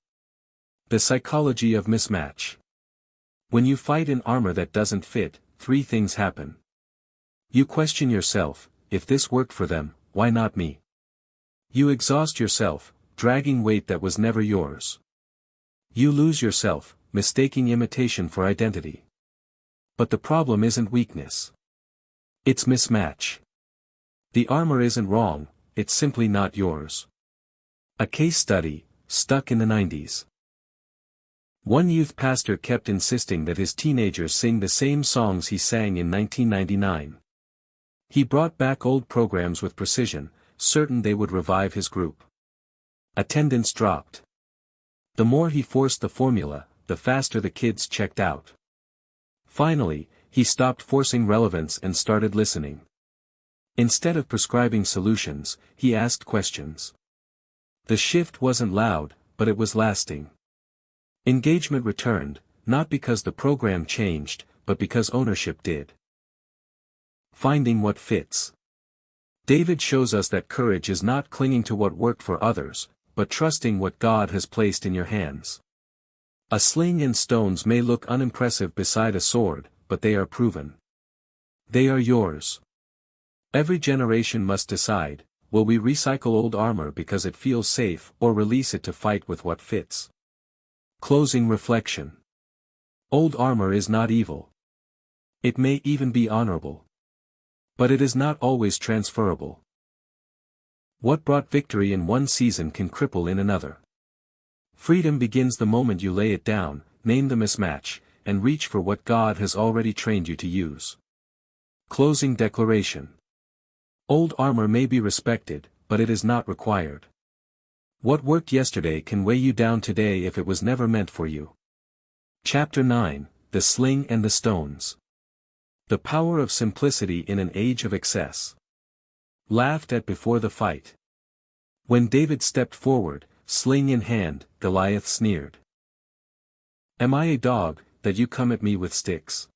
Speaker 1: The psychology of mismatch. When you fight in armor that doesn't fit, three things happen. You question yourself, if this worked for them, why not me? You exhaust yourself, dragging weight that was never yours. You lose yourself, mistaking imitation for identity. But the problem isn't weakness. It's mismatch. The armor isn't wrong, it's simply not yours. A case study, stuck in the 90s. One youth pastor kept insisting that his teenagers sing the same songs he sang in 1999. He brought back old programs with precision, certain they would revive his group. Attendance dropped. The more he forced the formula, the faster the kids checked out. Finally, he stopped forcing relevance and started listening. Instead of prescribing solutions, he asked questions. The shift wasn't loud, but it was lasting. Engagement returned, not because the program changed, but because ownership did. Finding what fits. David shows us that courage is not clinging to what worked for others, but trusting what God has placed in your hands. A sling and stones may look unimpressive beside a sword, but they are proven. They are yours. Every generation must decide, will we recycle old armor because it feels safe or release it to fight with what fits? Closing reflection. Old armor is not evil. It may even be honorable. But it is not always transferable. What brought victory in one season can cripple in another. Freedom begins the moment you lay it down, name the mismatch, and reach for what God has already trained you to use. Closing declaration. Old armor may be respected, but it is not required. What worked yesterday can weigh you down today if it was never meant for you. Chapter 9, The Sling and the Stones. The power of simplicity in an age of excess. Laughed at before the fight. When David stepped forward, sling in hand, Goliath sneered. Am I a dog, that you come at me with sticks?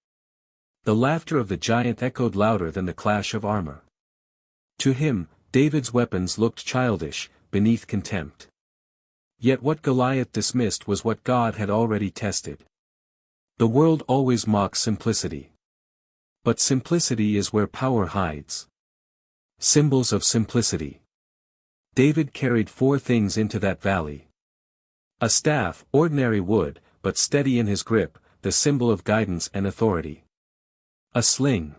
Speaker 1: The laughter of the giant echoed louder than the clash of armor. To him, David's weapons looked childish, beneath contempt. Yet what Goliath dismissed was what God had already tested. The world always mocks simplicity. But simplicity is where power hides. Symbols of simplicity. David carried 4 things into that valley. A staff, ordinary wood, but steady in his grip, the symbol of guidance and authority. A sling.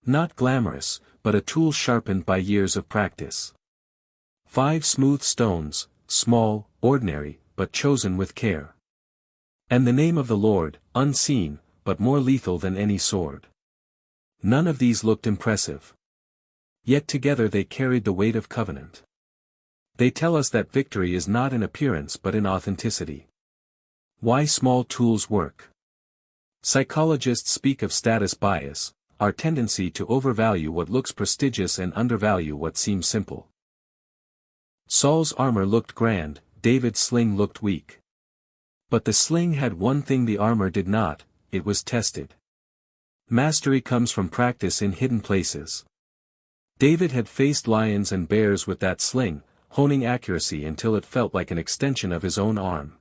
Speaker 1: Not glamorous, but a tool sharpened by years of practice. 5 smooth stones, small, ordinary, but chosen with care. And the name of the Lord, unseen, but more lethal than any sword. None of these looked impressive. Yet together they carried the weight of covenant. They tell us that victory is not in appearance but in authenticity. Why small tools work. Psychologists speak of status bias, our tendency to overvalue what looks prestigious and undervalue what seems simple. Saul's armor looked grand, David's sling looked weak. But the sling had one thing the armor did not, it was tested. Mastery comes from practice in hidden places. David had faced lions and bears with that sling, honing accuracy until it felt like an extension of his own arm.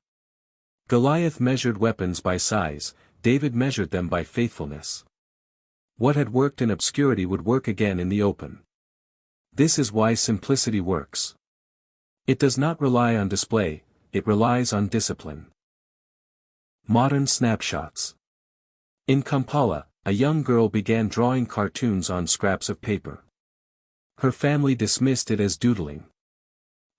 Speaker 1: Goliath measured weapons by size, David measured them by faithfulness. What had worked in obscurity would work again in the open. This is why simplicity works. It does not rely on display, it relies on discipline. Modern snapshots. In Kampala, a young girl began drawing cartoons on scraps of paper. Her family dismissed it as doodling.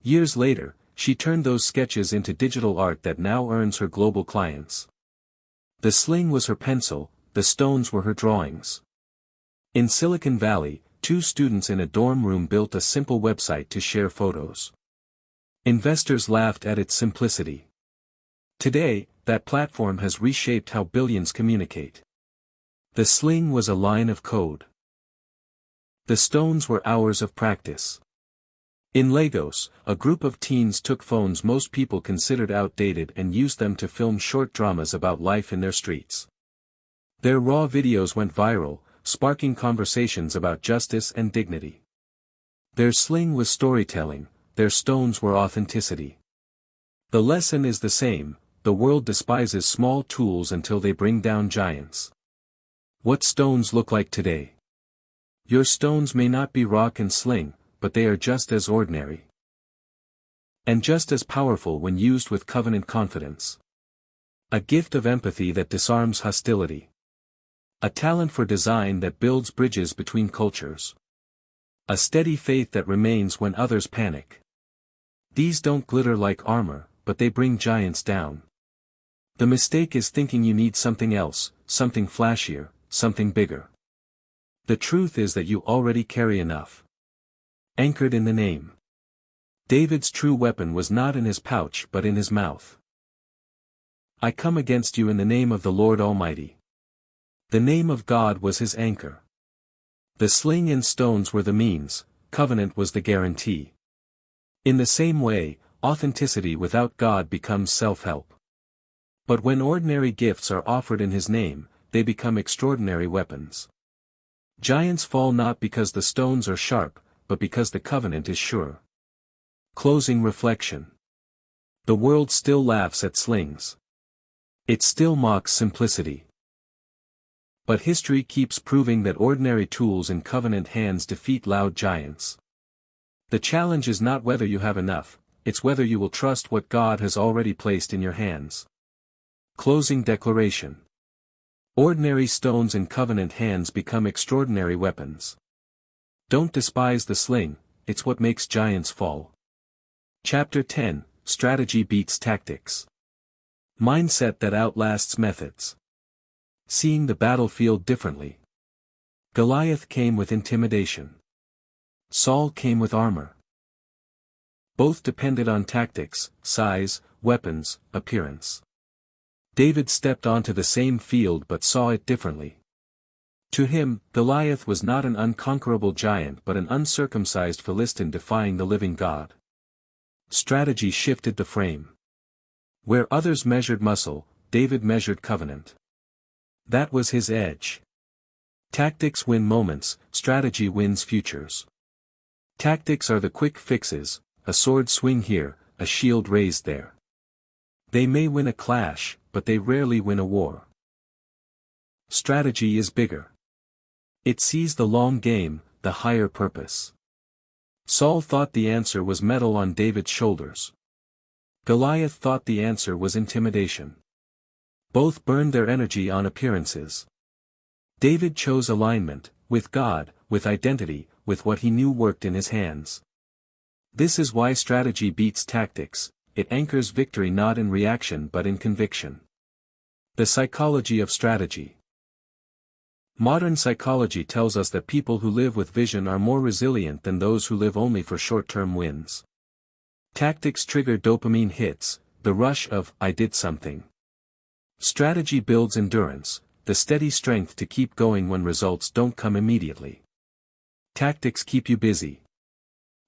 Speaker 1: Years later, she turned those sketches into digital art that now earns her global clients. The sling was her pencil, the stones were her drawings. In Silicon Valley, 2 students in a dorm room built a simple website to share photos. Investors laughed at its simplicity. Today, that platform has reshaped how billions communicate. The sling was a line of code. The stones were hours of practice. In Lagos, a group of teens took phones most people considered outdated and used them to film short dramas about life in their streets. Their raw videos went viral, sparking conversations about justice and dignity. Their sling was storytelling, their stones were authenticity. The lesson is the same, the world despises small tools until they bring down giants. What stones look like today? Your stones may not be rock and sling, but they are just as ordinary. And just as powerful when used with covenant confidence. A gift of empathy that disarms hostility. A talent for design that builds bridges between cultures. A steady faith that remains when others panic. These don't glitter like armor, but they bring giants down. The mistake is thinking you need something else, something flashier, something bigger. The truth is that you already carry enough. Anchored in the name. David's true weapon was not in his pouch but in his mouth. I come against you in the name of the Lord Almighty. The name of God was his anchor. The sling and stones were the means, covenant was the guarantee. In the same way, authenticity without God becomes self-help. But when ordinary gifts are offered in his name, they become extraordinary weapons. Giants fall not because the stones are sharp, but because the covenant is sure. Closing reflection. The world still laughs at slings. It still mocks simplicity. But history keeps proving that ordinary tools in covenant hands defeat loud giants. The challenge is not whether you have enough, it's whether you will trust what God has already placed in your hands. Closing declaration. Ordinary stones in covenant hands become extraordinary weapons. Don't despise the sling, it's what makes giants fall. Chapter 10, Strategy Beats Tactics. Mindset that outlasts methods. Seeing the battlefield differently. Goliath came with intimidation. Saul came with armor. Both depended on tactics, size, weapons, appearance. David stepped onto the same field but saw it differently. To him, Goliath was not an unconquerable giant but an uncircumcised Philistine defying the living God. Strategy shifted the frame. Where others measured muscle, David measured covenant. That was his edge. Tactics win moments, strategy wins futures. Tactics are the quick fixes, a sword swing here, a shield raised there. They may win a clash, but they rarely win a war. Strategy is bigger. It sees the long game, the higher purpose. Saul thought the answer was metal on David's shoulders. Goliath thought the answer was intimidation. Both burned their energy on appearances. David chose alignment, with God, with identity, with what he knew worked in his hands. This is why strategy beats tactics, it anchors victory not in reaction but in conviction. The psychology of strategy. Modern psychology tells us that people who live with vision are more resilient than those who live only for short-term wins. Tactics trigger dopamine hits, the rush of, "I did something." Strategy builds endurance, the steady strength to keep going when results don't come immediately. Tactics keep you busy.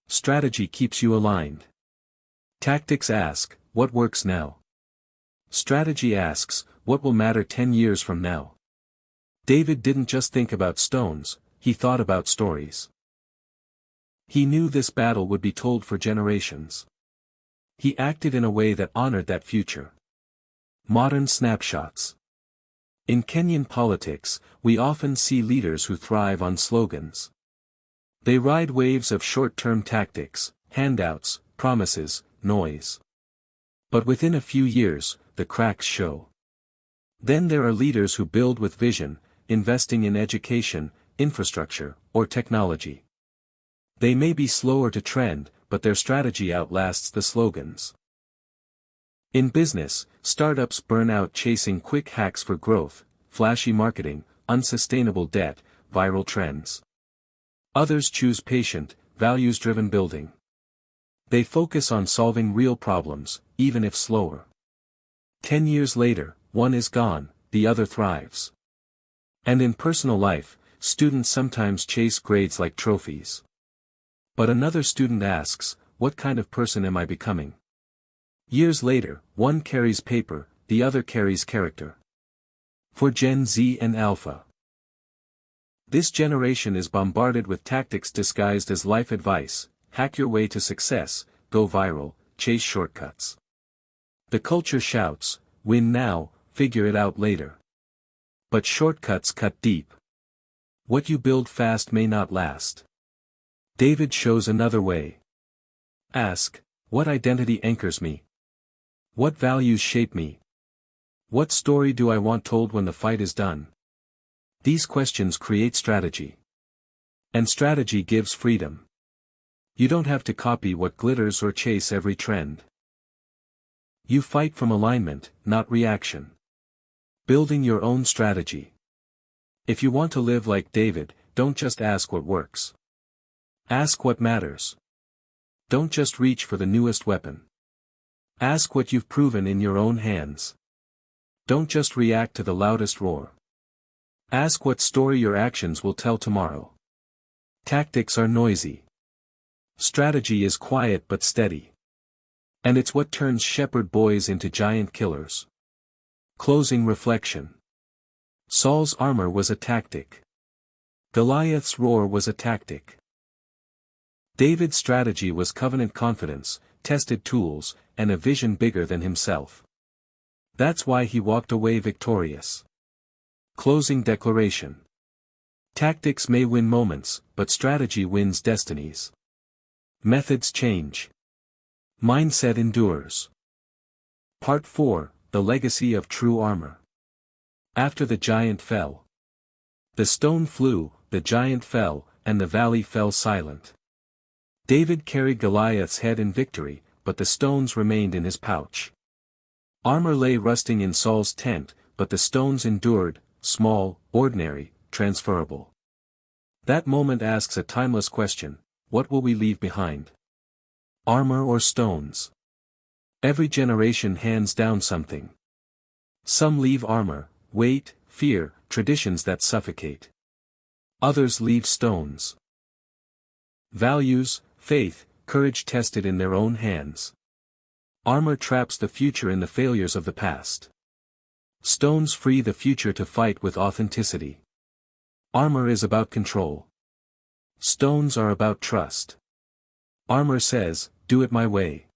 Speaker 1: Strategy keeps you aligned. Tactics ask, what works now? Strategy asks, what will matter 10 years from now? David didn't just think about stones, he thought about stories. He knew this battle would be told for generations. He acted in a way that honored that future. Modern snapshots. In Kenyan politics, we often see leaders who thrive on slogans. They ride waves of short-term tactics, handouts, promises, noise. But within a few years, the cracks show. Then there are leaders who build with vision, investing in education, infrastructure, or technology. They may be slower to trend, but their strategy outlasts the slogans. In business, startups burn out chasing quick hacks for growth, flashy marketing, unsustainable debt, viral trends. Others choose patient, values-driven building. They focus on solving real problems, even if slower. 10 years later, one is gone, the other thrives. And in personal life, students sometimes chase grades like trophies. But another student asks, what kind of person am I becoming? Years later, one carries paper, the other carries character. For Gen Z and Alpha. This generation is bombarded with tactics disguised as life advice: hack your way to success, go viral, chase shortcuts. The culture shouts, win now, figure it out later. But shortcuts cut deep. What you build fast may not last. David shows another way. Ask, what identity anchors me? What values shape me? What story do I want told when the fight is done? These questions create strategy. And strategy gives freedom. You don't have to copy what glitters or chase every trend. You fight from alignment, not reaction. Building your own strategy. If you want to live like David, don't just ask what works. Ask what matters. Don't just reach for the newest weapon. Ask what you've proven in your own hands. Don't just react to the loudest roar. Ask what story your actions will tell tomorrow. Tactics are noisy. Strategy is quiet but steady. And it's what turns shepherd boys into giant killers. Closing reflection. Saul's armor was a tactic. Goliath's roar was a tactic. David's strategy was covenant confidence, tested tools, and a vision bigger than himself. That's why he walked away victorious. Closing declaration. Tactics may win moments, but strategy wins destinies. Methods change. Mindset endures. Part 4, The Legacy of True Armor. After the giant fell. The stone flew, the giant fell, and the valley fell silent. David carried Goliath's head in victory, but the stones remained in his pouch. Armor lay rusting in Saul's tent, but the stones endured, small, ordinary, transferable. That moment asks a timeless question: what will we leave behind? Armor or stones? Every generation hands down something. Some leave armor, weight, fear, traditions that suffocate. Others leave stones. Values, faith, courage tested in their own hands. Armor traps the future in the failures of the past. Stones free the future to fight with authenticity. Armor is about control. Stones are about trust. Armor says, do it my way.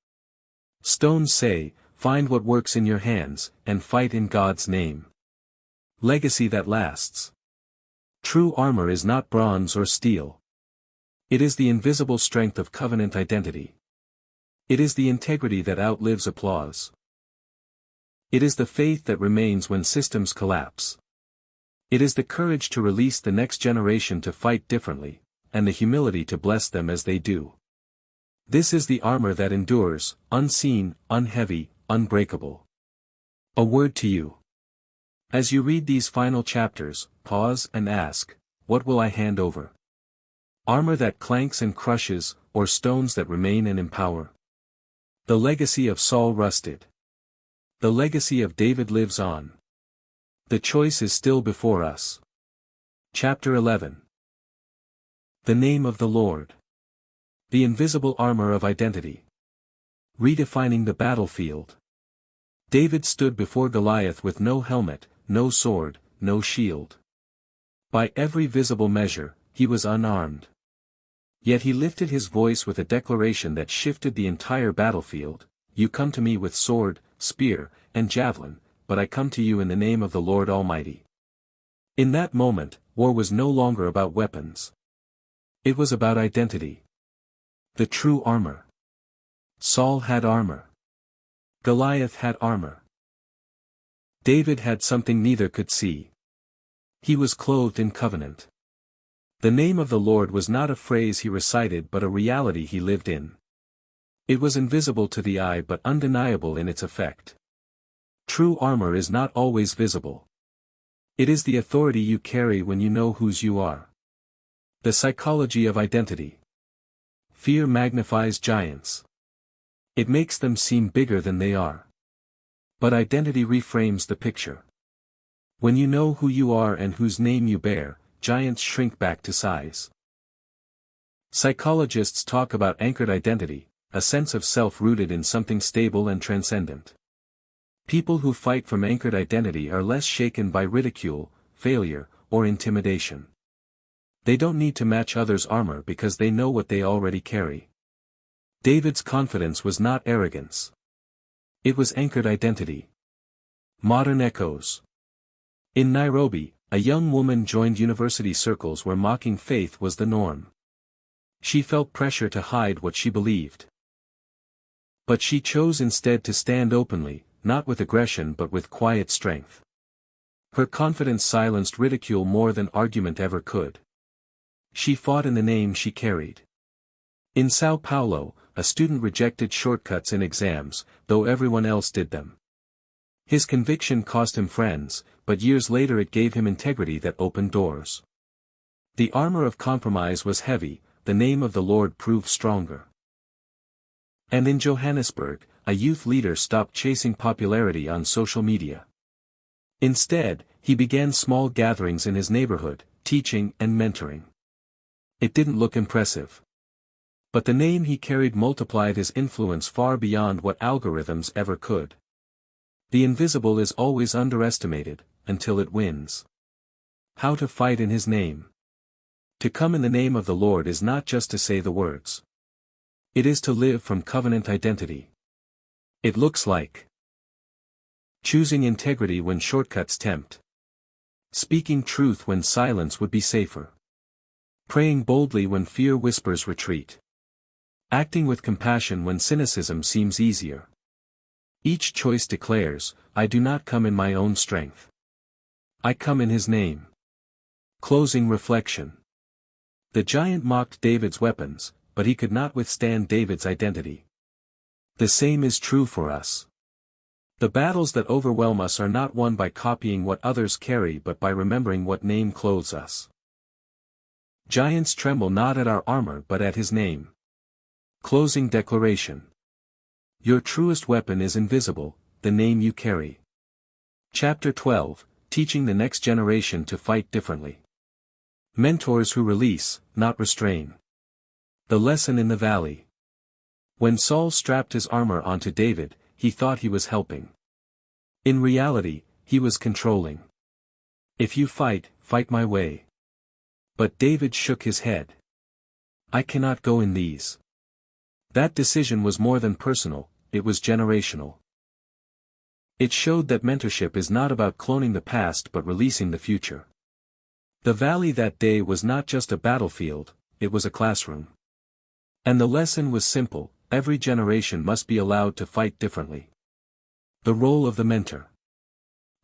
Speaker 1: Stones say, find what works in your hands, and fight in God's name. Legacy that lasts. True armor is not bronze or steel. It is the invisible strength of covenant identity. It is the integrity that outlives applause. It is the faith that remains when systems collapse. It is the courage to release the next generation to fight differently, and the humility to bless them as they do. This is the armor that endures, unseen, unheavy, unbreakable. A word to you. As you read these final chapters, pause and ask, what will I hand over? Armor that clanks and crushes, or stones that remain and empower? The legacy of Saul rusted. The legacy of David lives on. The choice is still before us. Chapter 11. The Name of the Lord. The invisible armor of identity. Redefining the battlefield. David stood before Goliath with no helmet, no sword, no shield. By every visible measure, he was unarmed. Yet he lifted his voice with a declaration that shifted the entire battlefield: you come to me with sword, spear, and javelin, but I come to you in the name of the Lord Almighty. In that moment, war was no longer about weapons. It was about identity. The true armor. Saul had armor. Goliath had armor. David had something neither could see. He was clothed in covenant. The name of the Lord was not a phrase he recited but a reality he lived in. It was invisible to the eye but undeniable in its effect. True armor is not always visible. It is the authority you carry when you know whose you are. The psychology of identity. Fear magnifies giants. It makes them seem bigger than they are. But identity reframes the picture. When you know who you are and whose name you bear, giants shrink back to size. Psychologists talk about anchored identity, a sense of self rooted in something stable and transcendent. People who fight from anchored identity are less shaken by ridicule, failure, or intimidation. They don't need to match others' armor because they know what they already carry. David's confidence was not arrogance. It was anchored identity. Modern echoes. In Nairobi, a young woman joined university circles where mocking faith was the norm. She felt pressure to hide what she believed. But she chose instead to stand openly, not with aggression but with quiet strength. Her confidence silenced ridicule more than argument ever could. She fought in the name she carried. In Sao Paulo, a student rejected shortcuts in exams, though everyone else did them. His conviction cost him friends, but years later it gave him integrity that opened doors. The armor of compromise was heavy, the name of the Lord proved stronger. And in Johannesburg, a youth leader stopped chasing popularity on social media. Instead, He began small gatherings in his neighborhood, teaching and mentoring. It didn't look impressive. But the name he carried multiplied his influence far beyond what algorithms ever could. The invisible is always underestimated, until it wins. How to fight in his name. To come in the name of the Lord is not just to say the words. It is to live from covenant identity. It looks like choosing integrity when shortcuts tempt. Speaking truth when silence would be safer. Praying boldly when fear whispers retreat. Acting with compassion when cynicism seems easier. Each choice declares, I do not come in my own strength. I come in his name. Closing reflection. The giant mocked David's weapons, but he could not withstand David's identity. The same is true for us. The battles that overwhelm us are not won by copying what others carry but by remembering what name clothes us. Giants tremble not at our armor but at his name. Closing declaration. Your truest weapon is invisible, the name you carry. Chapter 12, Teaching the Next Generation to Fight Differently. Mentors who release, not restrain. The lesson in the valley. When Saul strapped his armor onto David, he thought he was helping. In reality, he was controlling. If you fight, fight my way. But David shook his head. I cannot go in these. That decision was more than personal, it was generational. It showed that mentorship is not about cloning the past but releasing the future. The valley that day was not just a battlefield, it was a classroom. And the lesson was simple, every generation must be allowed to fight differently. The role of the mentor.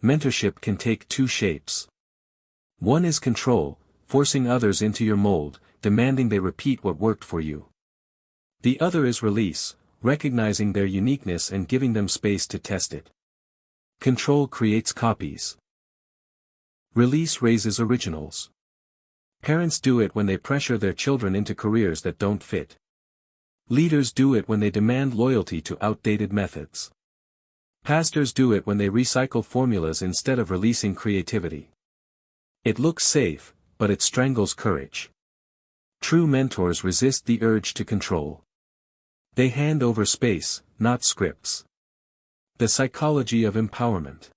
Speaker 1: Mentorship can take two shapes. One is control, forcing others into your mold, demanding they repeat what worked for you. The other is release, recognizing their uniqueness and giving them space to test it. Control creates copies. Release raises originals. Parents do it when they pressure their children into careers that don't fit. Leaders do it when they demand loyalty to outdated methods. Pastors do it when they recycle formulas instead of releasing creativity. It looks safe, but it strangles courage. True mentors resist the urge to control. They hand over space, not scripts. The psychology of empowerment.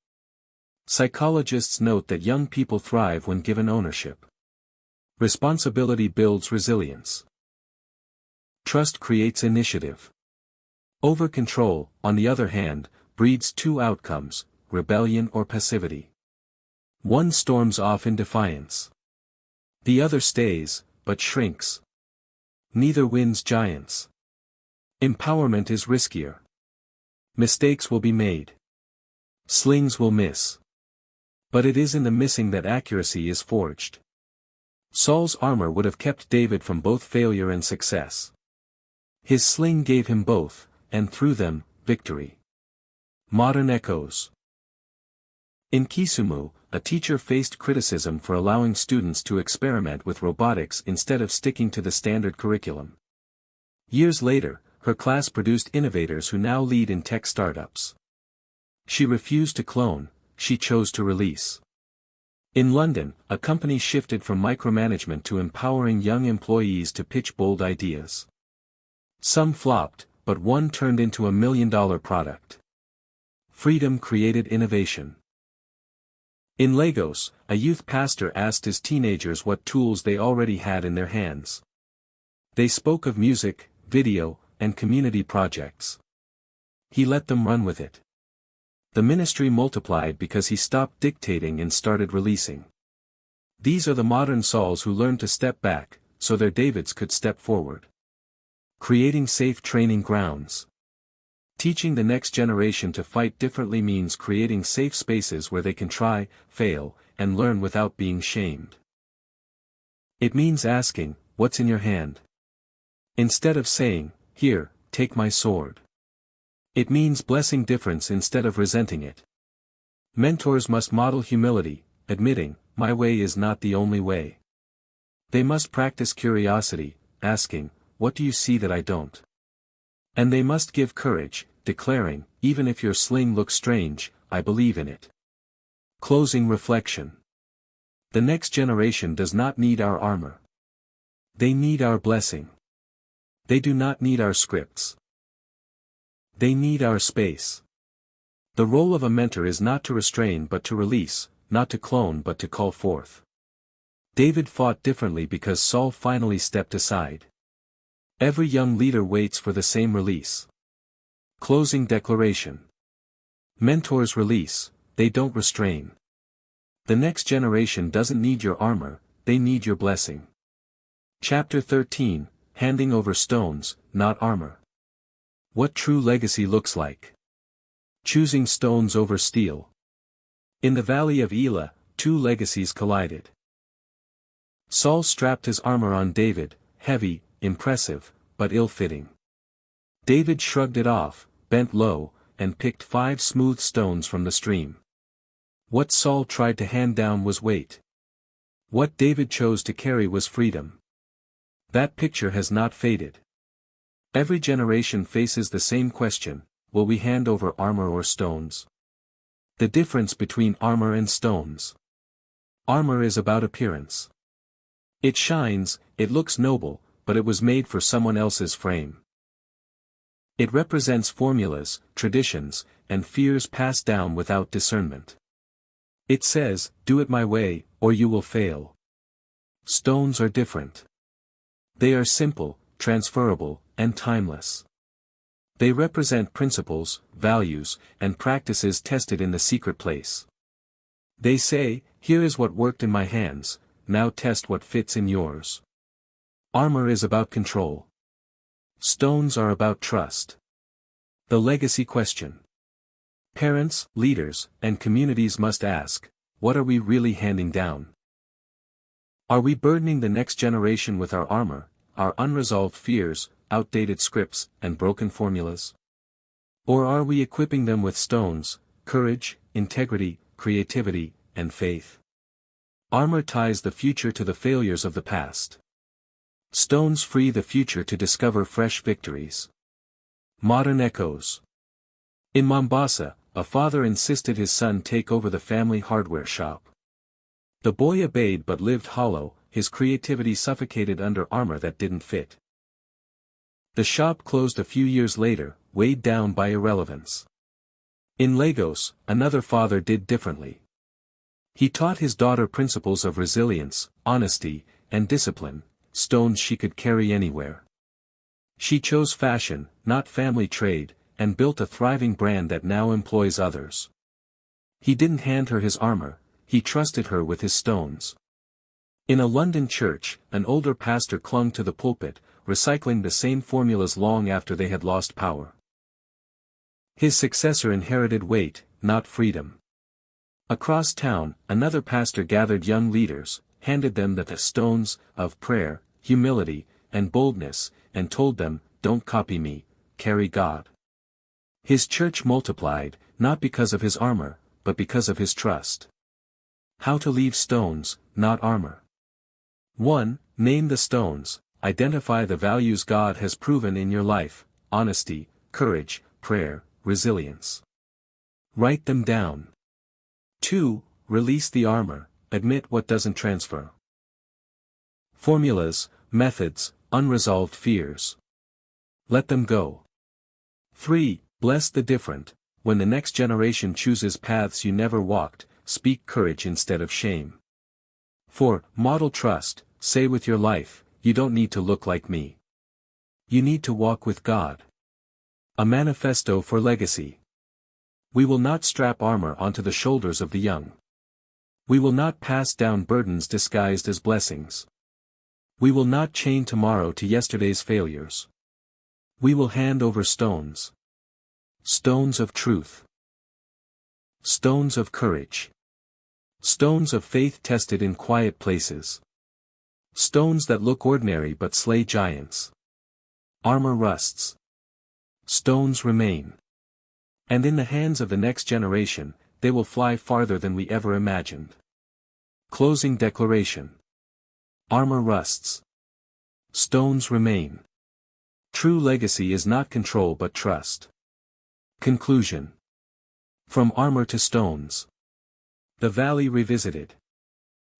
Speaker 1: Psychologists note that young people thrive when given ownership. Responsibility builds resilience. Trust creates initiative. Over-control, on the other hand, breeds two outcomes, rebellion or passivity. One storms off in defiance. The other stays, but shrinks. Neither wins giants. Empowerment is riskier. Mistakes will be made. Slings will miss. But it is in the missing that accuracy is forged. Saul's armor would have kept David from both failure and success. His sling gave him both, and through them, victory. Modern echoes. In Kisumu, a teacher faced criticism for allowing students to experiment with robotics instead of sticking to the standard curriculum. Years later, her class produced innovators who now lead in tech startups. She refused to clone, she chose to release. In London, a company shifted from micromanagement to empowering young employees to pitch bold ideas. Some flopped, but one turned into a $1 million product. Freedom created innovation. In Lagos, a youth pastor asked his teenagers what tools they already had in their hands. They spoke of music, video, and community projects. He let them run with it. The ministry multiplied because he stopped dictating and started releasing. These are the modern Sauls who learned to step back, so their Davids could step forward. Creating safe training grounds. Teaching the next generation to fight differently means creating safe spaces where they can try, fail, and learn without being shamed. It means asking, what's in your hand? Instead of saying, here, take my sword. It means blessing difference instead of resenting it. Mentors must model humility, admitting, my way is not the only way. They must practice curiosity, asking, what do you see that I don't? And they must give courage, declaring, even if your sling looks strange, I believe in it. Closing reflection. The next generation does not need our armor. They need our blessing. They do not need our scripts. They need our space. The role of a mentor is not to restrain but to release, not to clone but to call forth. David fought differently because Saul finally stepped aside. Every young leader waits for the same release. Closing declaration. Mentors release, they don't restrain. The next generation doesn't need your armor, they need your blessing. Chapter 13, Handing Over Stones, Not Armor. What true legacy looks like. Choosing stones over steel. In the valley of Elah, two legacies collided. Saul strapped his armor on David, heavy, impressive, but ill-fitting. David shrugged it off, bent low, and picked 5 smooth stones from the stream. What Saul tried to hand down was weight. What David chose to carry was freedom. That picture has not faded. Every generation faces the same question: will we hand over armor or stones? The difference between armor and stones. Armor is about appearance. It shines, it looks noble, but it was made for someone else's frame. It represents formulas, traditions, and fears passed down without discernment. It says, do it my way, or you will fail. Stones are different. They are simple, transferable, and timeless. They represent principles, values, and practices tested in the secret place. They say, here is what worked in my hands, now test what fits in yours. Armor is about control. Stones are about trust. The legacy question. Parents, leaders, and communities must ask, what are we really handing down? Are we burdening the next generation with our armor, our unresolved fears, outdated scripts, and broken formulas? Or are we equipping them with stones, courage, integrity, creativity, and faith? Armor ties the future to the failures of the past. Stones free the future to discover fresh victories. Modern echoes. In Mombasa, a father insisted his son take over the family hardware shop. The boy obeyed but lived hollow, his creativity suffocated under armor that didn't fit. The shop closed a few years later, weighed down by irrelevance. In Lagos, another father did differently. He taught his daughter principles of resilience, honesty, and discipline, stones she could carry anywhere. She chose fashion, not family trade, and built a thriving brand that now employs others. He didn't hand her his armor, he trusted her with his stones. In a London church, an older pastor clung to the pulpit, recycling the same formulas long after they had lost power. His successor inherited weight, not freedom. Across town, another pastor gathered young leaders, handed them the stones of prayer, humility, and boldness, and told them, don't copy me, carry God. His church multiplied, not because of his armor, but because of his trust. How to leave stones, not armor. 1. Name the stones, identify the values God has proven in your life: honesty, courage, prayer, resilience. Write them down. 2. Release the armor, admit what doesn't transfer. Formulas, methods, unresolved fears. Let them go. 3. Bless the different. When the next generation chooses paths you never walked, speak courage instead of shame. 4. Model trust, say with your life, you don't need to look like me. You need to walk with God. A manifesto for legacy. We will not strap armor onto the shoulders of the young. We will not pass down burdens disguised as blessings. We will not chain tomorrow to yesterday's failures. We will hand over stones. Stones of truth. Stones of courage. Stones of faith tested in quiet places. Stones that look ordinary but slay giants. Armor rusts. Stones remain. And in the hands of the next generation, they will fly farther than we ever imagined. Closing declaration. Armor rusts. Stones remain. True legacy is not control but trust. Conclusion. From armor to stones. The Valley Revisited.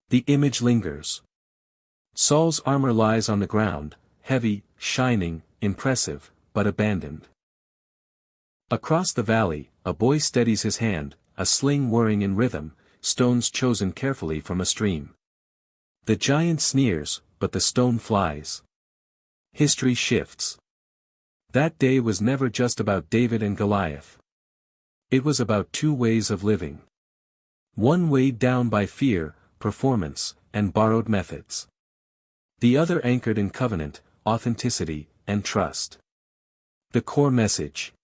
Speaker 1: The image lingers. Saul's armor lies on the ground, heavy, shining, impressive, but abandoned. Across the valley, a boy steadies his hand, a sling whirring in rhythm, stones chosen carefully from a stream. The giant sneers, but the stone flies. History shifts. That day was never just about David and Goliath. It was about two ways of living. One weighed down by fear, performance, and borrowed methods. The other anchored in covenant, authenticity, and trust. The core message.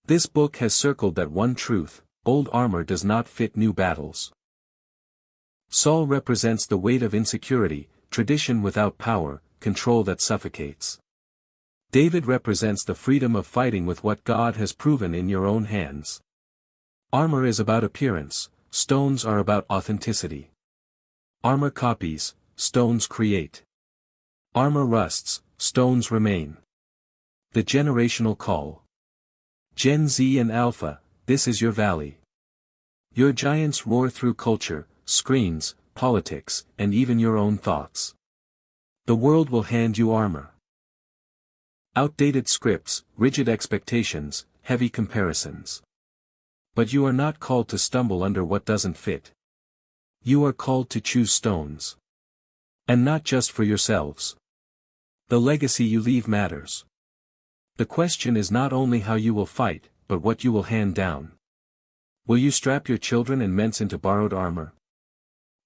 Speaker 1: This book has circled that one truth: old armor does not fit new battles. Saul represents the weight of insecurity, tradition without power, control that suffocates. David represents the freedom of fighting with what God has proven in your own hands. Armor is about appearance, stones are about authenticity. Armor copies, stones create. Armor rusts, stones remain. The generational call. Gen Z and Alpha, this is your valley. Your giants roar through culture, screens, politics, and even your own thoughts. The world will hand you armor. Outdated scripts, rigid expectations, heavy comparisons. But you are not called to stumble under what doesn't fit. You are called to choose stones. And not just for yourselves. The legacy you leave matters. The question is not only how you will fight, but what you will hand down. Will you strap your children and men into borrowed armor?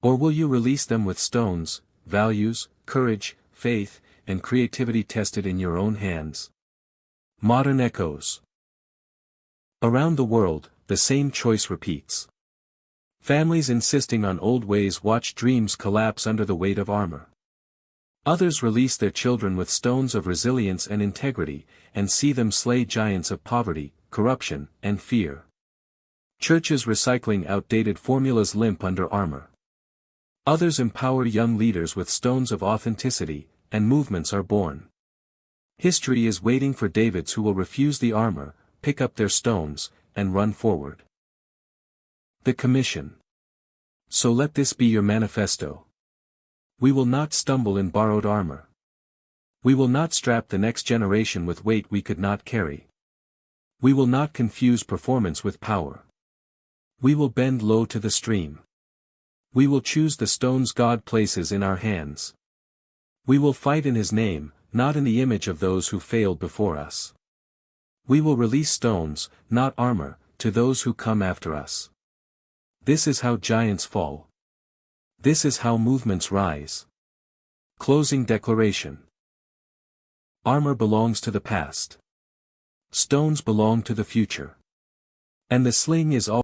Speaker 1: Or will you release them with stones, values, courage, faith, and creativity tested in your own hands? Modern echoes. Around the world, the same choice repeats. Families insisting on old ways watch dreams collapse under the weight of armor. Others release their children with stones of resilience and integrity, and see them slay giants of poverty, corruption, and fear. Churches recycling outdated formulas limp under armor. Others empower young leaders with stones of authenticity, and movements are born. History is waiting for Davids who will refuse the armor, pick up their stones, and run forward. The Commission. So let this be your manifesto. We will not stumble in borrowed armor. We will not strap the next generation with weight we could not carry. We will not confuse performance with power. We will bend low to the stream. We will choose the stones God places in our hands. We will fight in His name, not in the image of those who failed before us. We will release stones, not armor, to those who come after us. This is how giants fall. This is how movements rise. Closing declaration. Armor belongs to the past. Stones belong to the future. And the sling is all